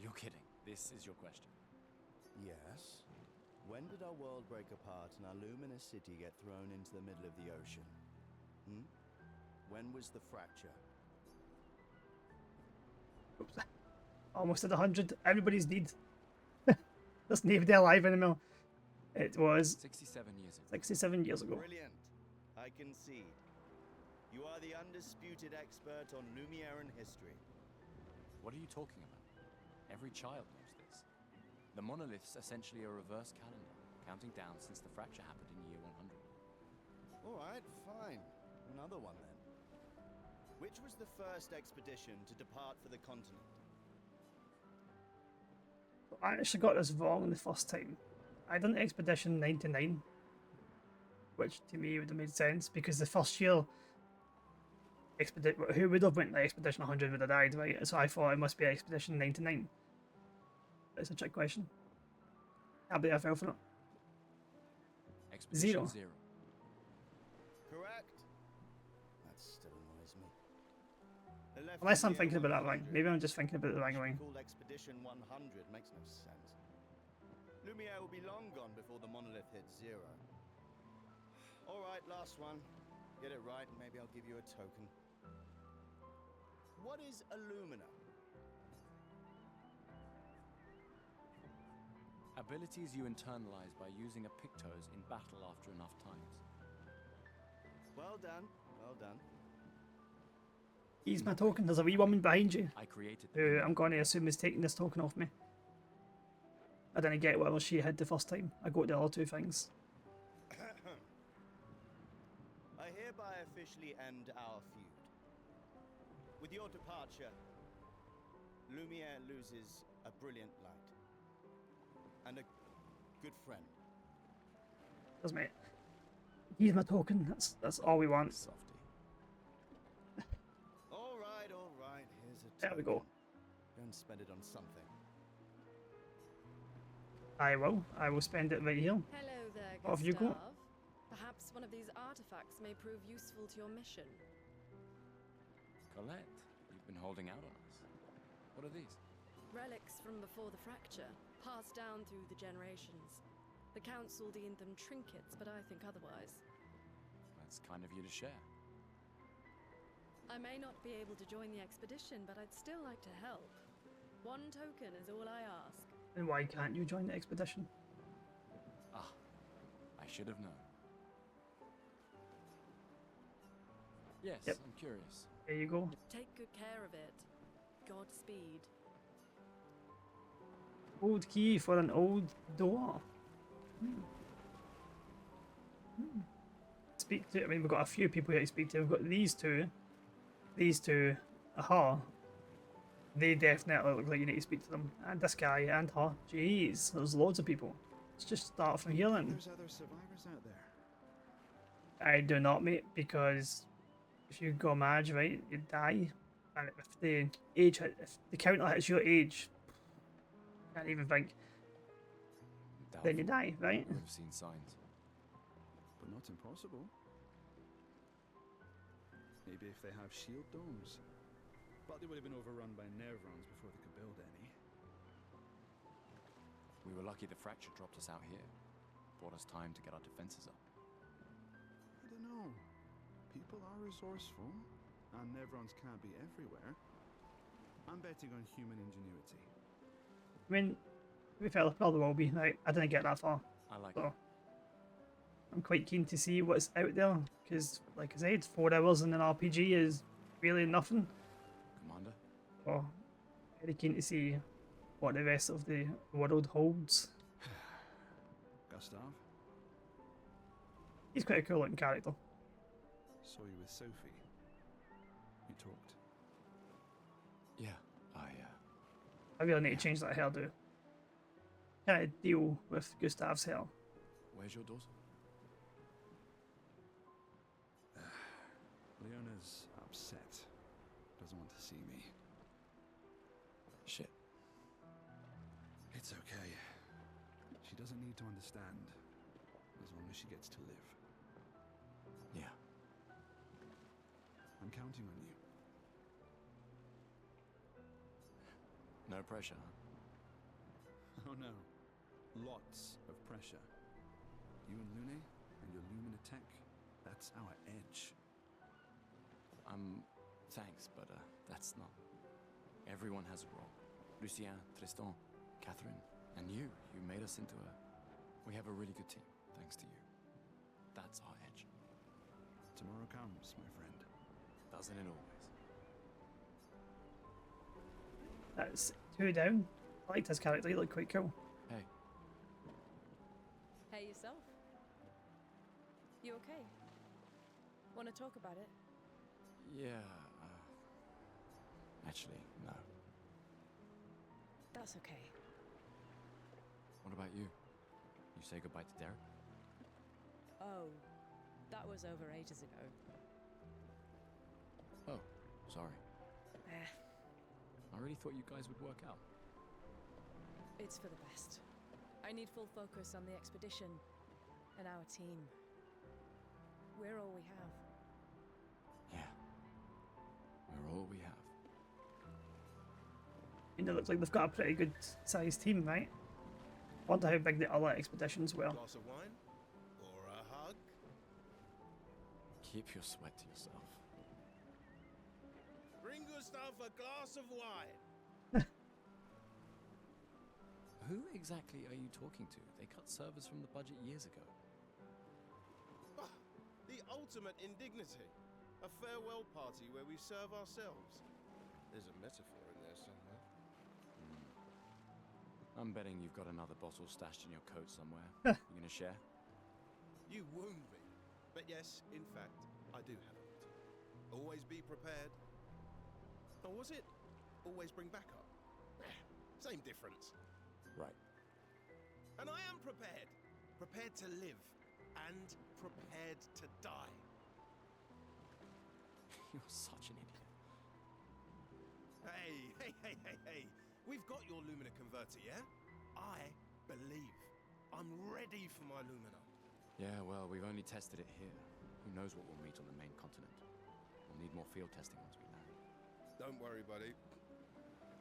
You're kidding. This is your question. Yes. When did our world break apart and our luminous city get thrown into the middle of the ocean? When was the fracture? Oops. Almost at 100. Everybody's dead. There's nobody alive anymore. It was 67 years ago. 67 years ago. Brilliant. I concede. You are the undisputed expert on Lumiere history. What are you talking about? Every child knows this. The monolith's essentially a reverse calendar, counting down since the fracture happened in year 100. All right, fine. Another one then. Which was the first expedition to depart for the continent? I actually got this wrong the first time. I done Expedition 99, which to me would have made sense because the first year, who would have went to Expedition 100 would have died, right? So I thought it must be Expedition 99. It's a trick question. I believe I fell for it. Expedition Zero. Correct. That still annoys me. Unless I'm thinking about that wrong. Maybe I'm just thinking about it the wrong way. Called Expedition 100 makes no sense. Lumiere will be long gone before the monolith hits zero. All right, last one. Get it right and maybe I'll give you a token. What is Illumina? Abilities you internalize by using a Pictos in battle after enough times. Well done, well done. Here's my token. There's a wee woman behind you. I created Who I'm going to assume is taking this token off me. I didn't get what she had the first time. I got the other two things. I hereby officially end our feud. With your departure, Lumiere loses a brilliant light. And a good friend. Doesn't it? Here's my token. That's all we want. Softy. All right. Here's a token. There we go. Go and spend it on something. I will spend it right here. Hello there, What have you got? Gustav. Perhaps one of these artifacts may prove useful to your mission. Colette, you've been holding out on us. What are these? Relics from before the fracture, passed down through the generations. The council deemed them trinkets, but I think otherwise. That's kind of you to share. I may not be able to join the expedition, but I'd still like to help. One token is all I ask. And why can't you join the expedition? Ah, I should have known. Yes, Yep. I'm curious. There you go. Take good care of it. Godspeed. Old key for an old door. Speak to, I mean, we've got a few people here to speak to. We've got these two. These two. Aha. They definitely look like you need to speak to them. And this guy and her. Jeez, there's loads of people. Let's just start from here then. There's other survivors out there. I do not, mate, because if you go mad, right, you die. And if the age, if the counter hits your age, can't even think, then you die, right? We've seen signs. But not impossible. Maybe if they have shield domes. But they would have been overrun by Nevrons before they could build any. We were lucky the fracture dropped us out here. Bought us time to get our defenses up. I don't know. People are resourceful, and Nevrons can't be everywhere. I'm betting on human ingenuity. I mean, to be fair, probably will be. Right, I didn't get that far. I like so it. I'm quite keen to see what's out there, because, like I said, 4 hours in an RPG is really nothing. Commander? So, very keen to see what the rest of the world holds. Gustav? He's quite a cool looking character. Saw you with Sophie. You talked. Yeah, I really need to change that hairdo. Kind of deal with Gustav's hair. Where's your daughter? Leona's upset. Doesn't want to see me. Shit. It's okay. She doesn't need to understand. As long as she gets to live. Yeah. I'm counting on you. No pressure, huh? Oh no. Lots of pressure. You and Lune and your Lumina tech, that's our edge. Thanks, but that's not. Everyone has a role. Lucien, Tristan, Catherine, and you. You made us into a... We have a really good team, thanks to you. That's our edge. Tomorrow comes, my friend. Doesn't it always? That's 2 down. I liked his character, he looked quite cool. Hey. Hey yourself. You okay? Want to talk about it? Yeah, actually, no. That's okay. What about you? You say goodbye to Derek? Oh, that was over ages ago. Oh, sorry. Eh, I really thought you guys would work out. it's for the best. I need full focus on the expedition and our team. We're all we have. Yeah. We're all we have. And it looks like they've got a pretty good sized team, right? Wonder how big the other expeditions were. Glass of wine? Or a hug? Keep your sweat to yourself. Bring Gustav a glass of wine. Who exactly are you talking to? They cut servers from the budget years ago. Ah, the ultimate indignity. A farewell party where we serve ourselves. There's a metaphor in there somewhere. I'm betting you've got another bottle stashed in your coat somewhere. You gonna share? You wound me. But yes, in fact, I do have it. Always be prepared. Or was it always bring backup? Same difference. Right. And I am prepared. Prepared to live. And prepared to die. You're such an idiot. Hey. We've got your Lumina converter, yeah? I believe. I'm ready for my Lumina. Yeah, well, we've only tested it here. Who knows what we'll meet on the main continent? We'll need more field testing once we land. Don't worry, buddy.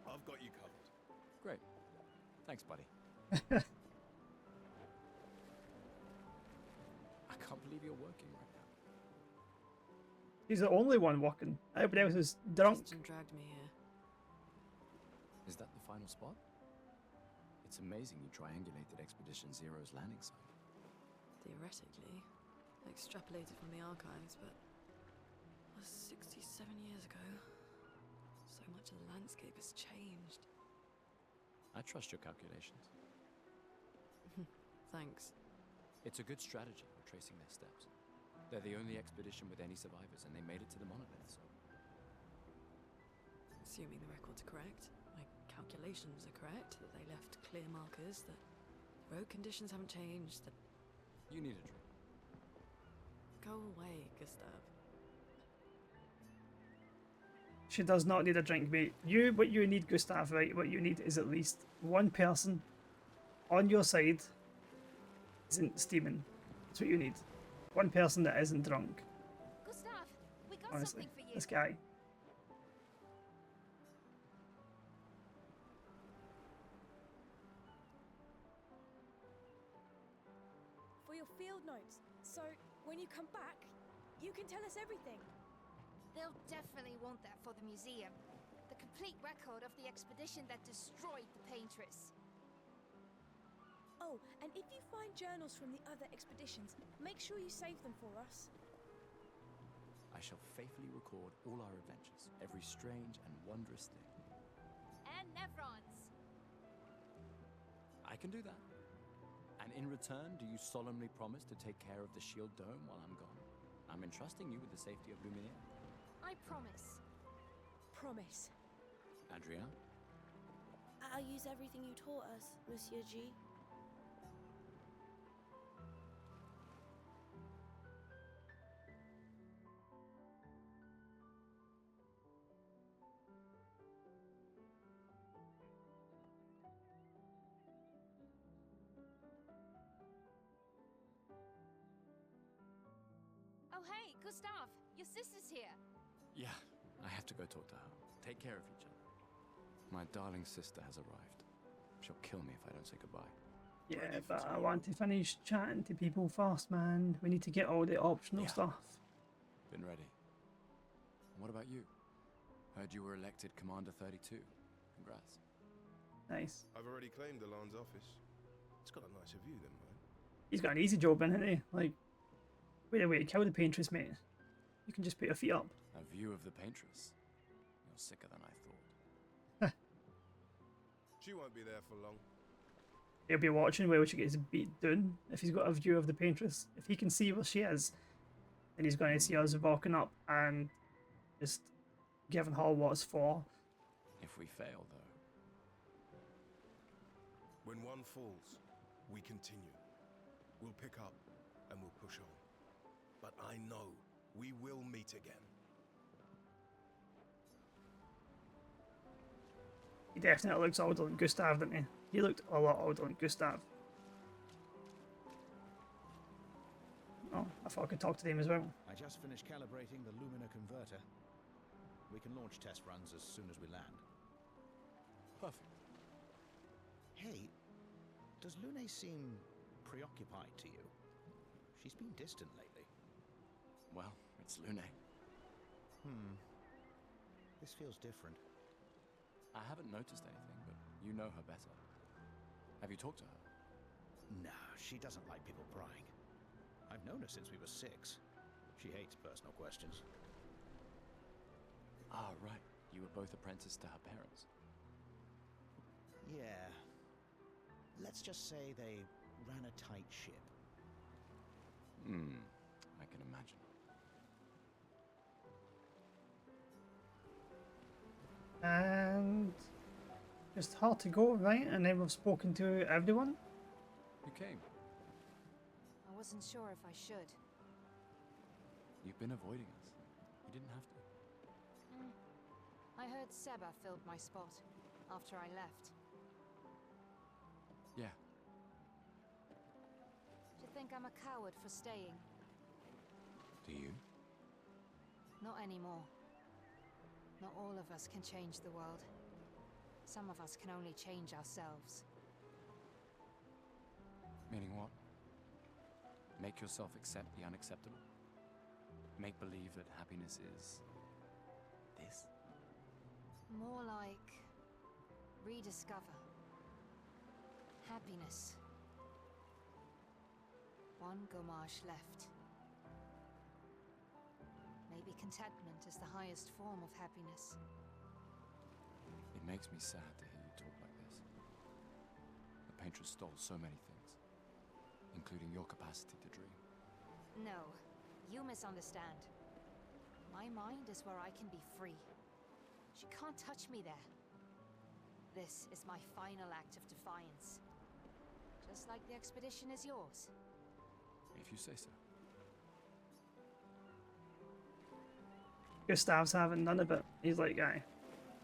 I've got you covered. Great. Thanks, buddy. I can't believe you're working right now. He's the only one working. Everybody else is drunk. Justin dragged me here. Is that the final spot? It's amazing you triangulated Expedition Zero's landing site. Theoretically. Extrapolated from the archives, but that was 67 years ago. So much of the landscape has changed. I trust your calculations. Thanks. It's a good strategy for tracing their steps. They're the only expedition with any survivors, and they made it to the monolith, so... Assuming the records are correct, my calculations are correct, that they left clear markers, that road conditions haven't changed, that... You need a drink. Go away, Gustav. She does not need a drink, mate. What you need, Gustav, right? What you need is at least one person on your side isn't steaming. That's what you need. One person that isn't drunk. Gustav, we got Honestly, something for you. this guy. For your field notes. So, when you come back, you can tell us everything. They'll definitely want that for the museum. The complete record of the expedition that destroyed the Paintress. Oh, and if you find journals from the other expeditions, make sure you save them for us. I shall faithfully record all our adventures, every strange and wondrous thing. And Nevrons. I can do that. And in return, do you solemnly promise to take care of the shield dome while I'm gone? I'm entrusting you with the safety of Lumiere. I promise. Promise. Adrien? I'll use everything you taught us, Monsieur G. Oh hey, Gustav, your sister's here. Yeah, I have to go talk to her. Take care of each other. My darling sister has arrived. She'll kill me if I don't say goodbye. Yeah, but I want to finish chatting to people first, man. We need to get all the optional stuff. Been ready. What about you? Heard you were elected Commander 32. Congrats. Nice. I've already claimed the Lan's office. It's got a nicer view than mine. He's got an easy job in, hasn't he? Like, wait a way to kill the Paintress, mate. You can just put your feet up. A view of the Paintress. You're sicker than I thought. She won't be there for long. He'll be watching while she gets beat down if he's got a view of the Paintress. If he can see where she is, then he's going to see us walking up and just giving her what's for. If we fail, though. When one falls, we continue. We'll pick up and we'll push on. But I know we will meet again. He definitely looks older than Gustav, didn't he? He looked a lot older than Gustav. Oh, I thought I could talk to them as well. I just finished calibrating the Lumina converter. We can launch test runs as soon as we land. Perfect. Hey, does Lune seem preoccupied to you? She's been distant lately. Well, it's Lune. This feels different. I haven't noticed anything, but you know her better. Have you talked to her? No, she doesn't like people prying. I've known her since we were 6. She hates personal questions. Ah, right. You were both apprenticed to her parents. Yeah. Let's just say they ran a tight ship. I can imagine. And just hard to go, right? And then we've spoken to everyone. You came. I wasn't sure if I should. You've been avoiding us. You didn't have to. I heard Seba filled my spot after I left. Yeah. Do you think I'm a coward for staying? Do you? Not anymore. Not all of us can change the world. Some of us can only change ourselves. Meaning what? Make yourself accept the unacceptable? Make believe that happiness is this? More like rediscover happiness. One Gomarsh left. Maybe contentment is the highest form of happiness. It makes me sad to hear you talk like this. The Paintress stole so many things, including your capacity to dream. No, you misunderstand. My mind is where I can be free. She can't touch me there. This is my final act of defiance. Just like the expedition is yours. If you say so. Gustav's having none of it. He's like, aye,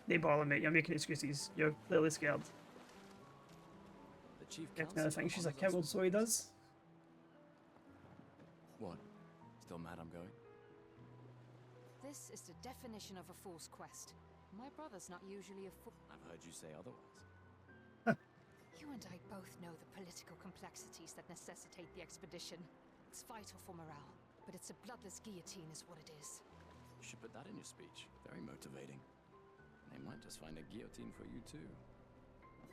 they bother me. You're making excuses. You're clearly scared. The chief Gets me to think she's a coward, so he does. What? Still mad I'm going? This is the definition of a fool's quest. My brother's not usually a fool. I've heard you say otherwise. You and I both know the political complexities that necessitate the expedition. It's vital for morale, but it's a bloodless guillotine is what it is. You should put that in your speech. Very motivating. They might just find a guillotine for you too.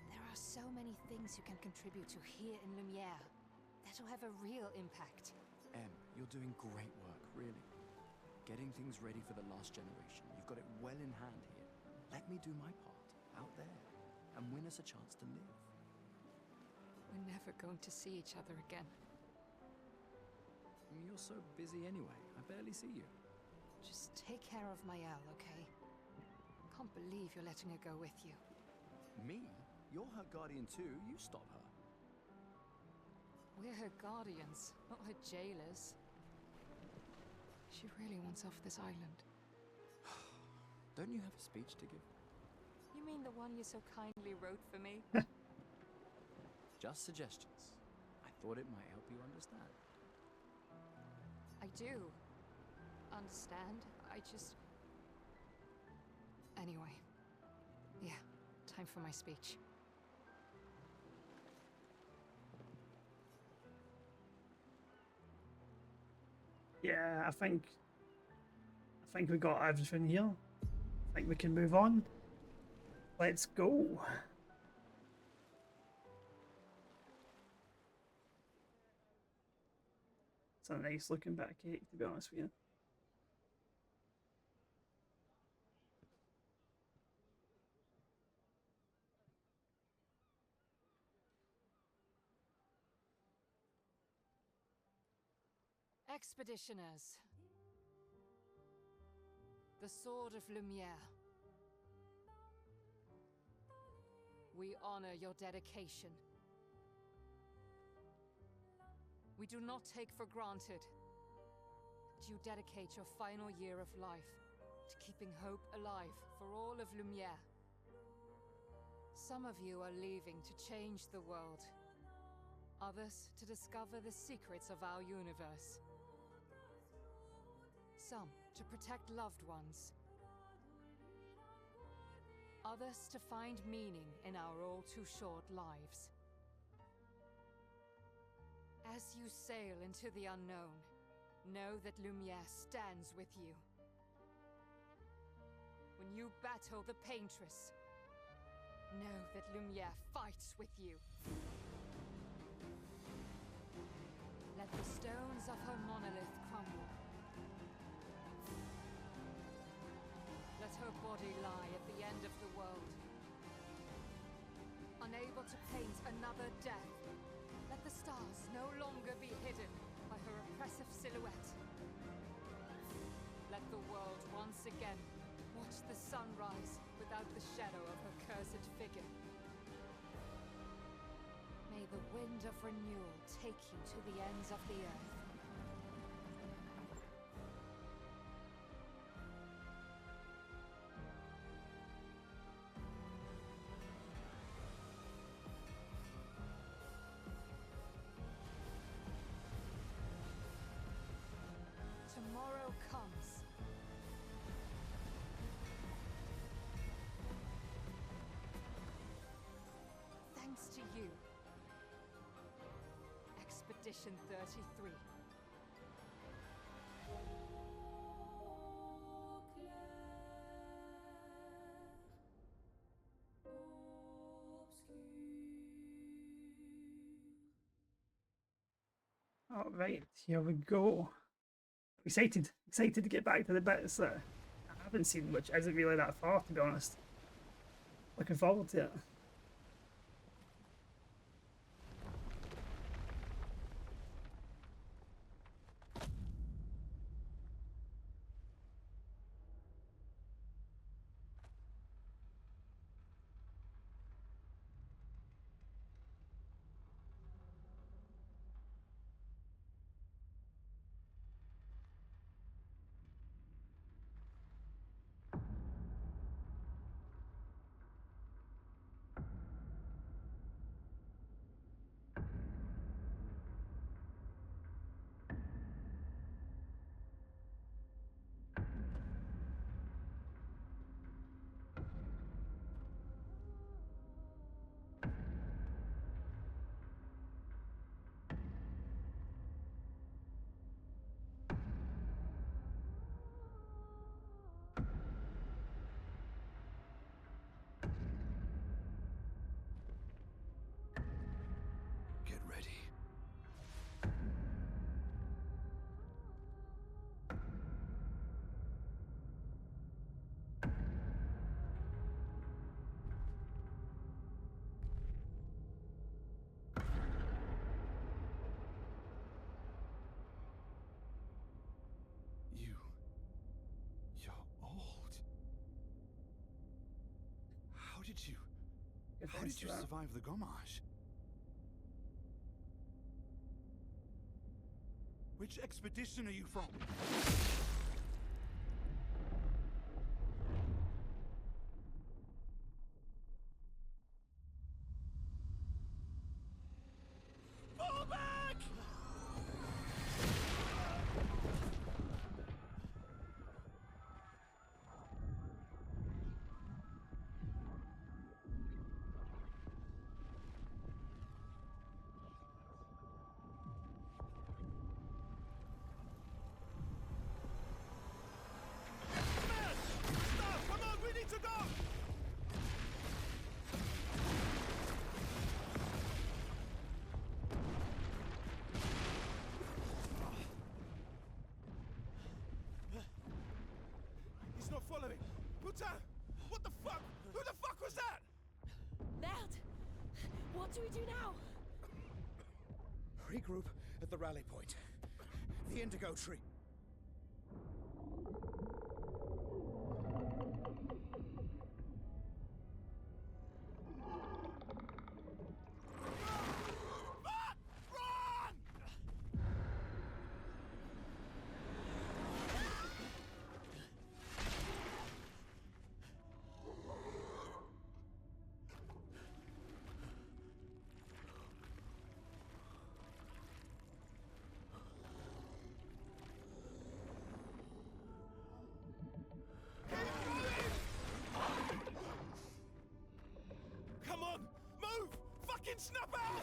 There are so many things you can contribute to here in Lumiere that'll have a real impact. Em, you're doing great work, really. Getting things ready for the last generation. You've got it well in hand here. Let me do my part, out there, and win us a chance to live. We're never going to see each other again. You're so busy anyway. I barely see you. Just take care of Mayel, okay? Can't believe you're letting her go with you. Me? You're her guardian too. You stop her. We're her guardians, not her jailers. She really wants off this island. Don't you have a speech to give? You mean the one you so kindly wrote for me? Just suggestions. I thought it might help you understand. I do understand. I just... Anyway. Yeah, time for my speech. Yeah, I think we got everything here. I think we can move on. Let's go. It's a nice looking bit of cake, to be honest with you. Expeditioners. The Sword of Lumiere. We honor your dedication. We do not take for granted that you dedicate your final year of life to keeping hope alive for all of Lumiere. Some of you are leaving to change the world. Others to discover the secrets of our universe. Some to protect loved ones. Others to find meaning in our all-too-short lives. As you sail into the unknown, know that Lumiere stands with you. When you battle the Paintress, know that Lumiere fights with you. Let the stones of her monolith crumble. Let her body lie at the end of the world. Unable to paint another death, let the stars no longer be hidden by her oppressive silhouette. Let the world once again watch the sun rise without the shadow of her cursed figure. May the wind of renewal take you to the ends of the earth. Tomorrow comes. Thanks to you. Expedition 33. All right, here we go. Excited to get back to the bits that I haven't seen, which isn't really that far, to be honest. Looking forward to it. Get ready. You're old. How did you survive the Gomage? Which expedition are you from? Fall back! Stop! Come on, we need to go! He's not following. Putain! What the fuck? Who the fuck was that? Merde! What do we do now? Regroup at the rally point. The Indigo Tree. Come on! Move! Fucking snap out!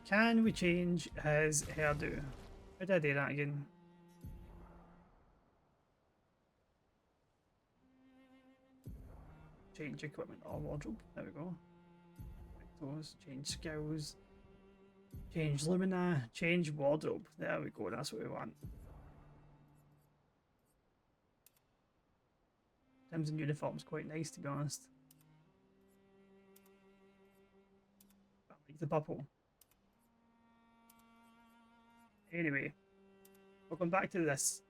can we change his hairdo? How did I do that again? Change equipment or wardrobe. There we go. Those, change skills. Change lumina. Change wardrobe. There we go. That's what we want. Tim's in uniform's quite nice, to be honest. I like the purple. Anyway, we'll come back to this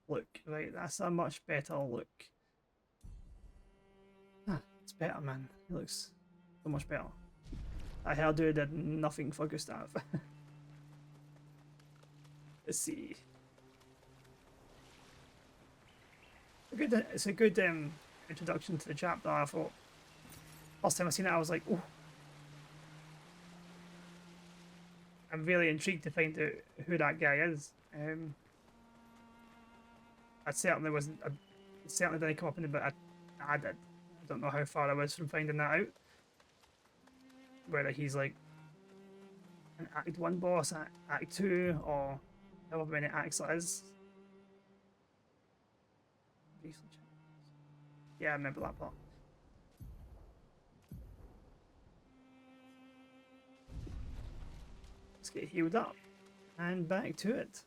look. Right, that's a much better look. Ah, it's better, man. It looks so much better. That hairdo did nothing for Gustav. Let's see. It's a good introduction to the chapter. I thought last time I seen it, I was like, oh, I'm really intrigued to find out who that guy is. I certainly wasn't. It certainly didn't come up in the bit I did. I don't know how far I was from finding that out. Whether he's like an Act 1 boss, Act 2, or however many acts it is. Yeah, I remember that part. Let's get healed up and back to it.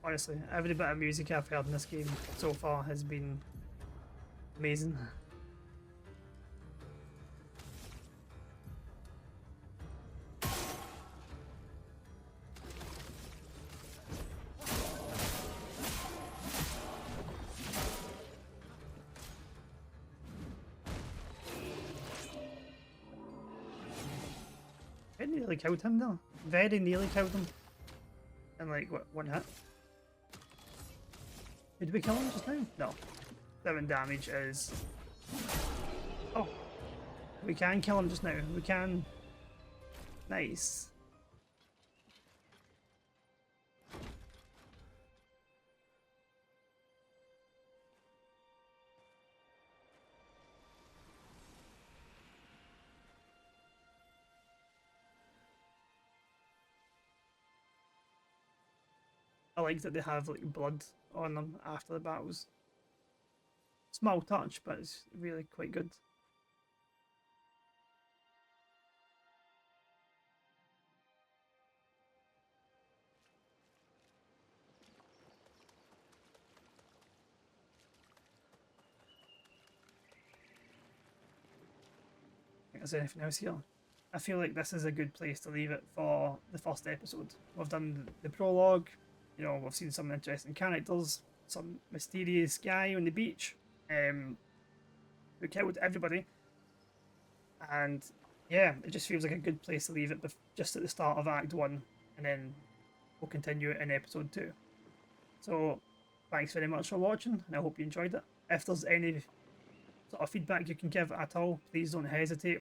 Honestly, every bit of music I've heard in this game so far has been amazing. I nearly killed him though. Very nearly killed him. In like, what, 1 hit? Did we kill him just now? No. 7 damage is... Oh! We can kill him just now. We can... Nice. I like that they have like blood on them after the battles. Small touch, but it's really quite good. I think there's anything else here. I feel like this is a good place to leave it for the first episode. We've done the prologue, you know, we've seen some interesting characters, some mysterious guy on the beach who killed everybody. And yeah, it just feels like a good place to leave it just at the start of Act 1, and then we'll continue it in Episode 2. So thanks very much for watching, and I hope you enjoyed it. If there's any sort of feedback you can give at all, please don't hesitate.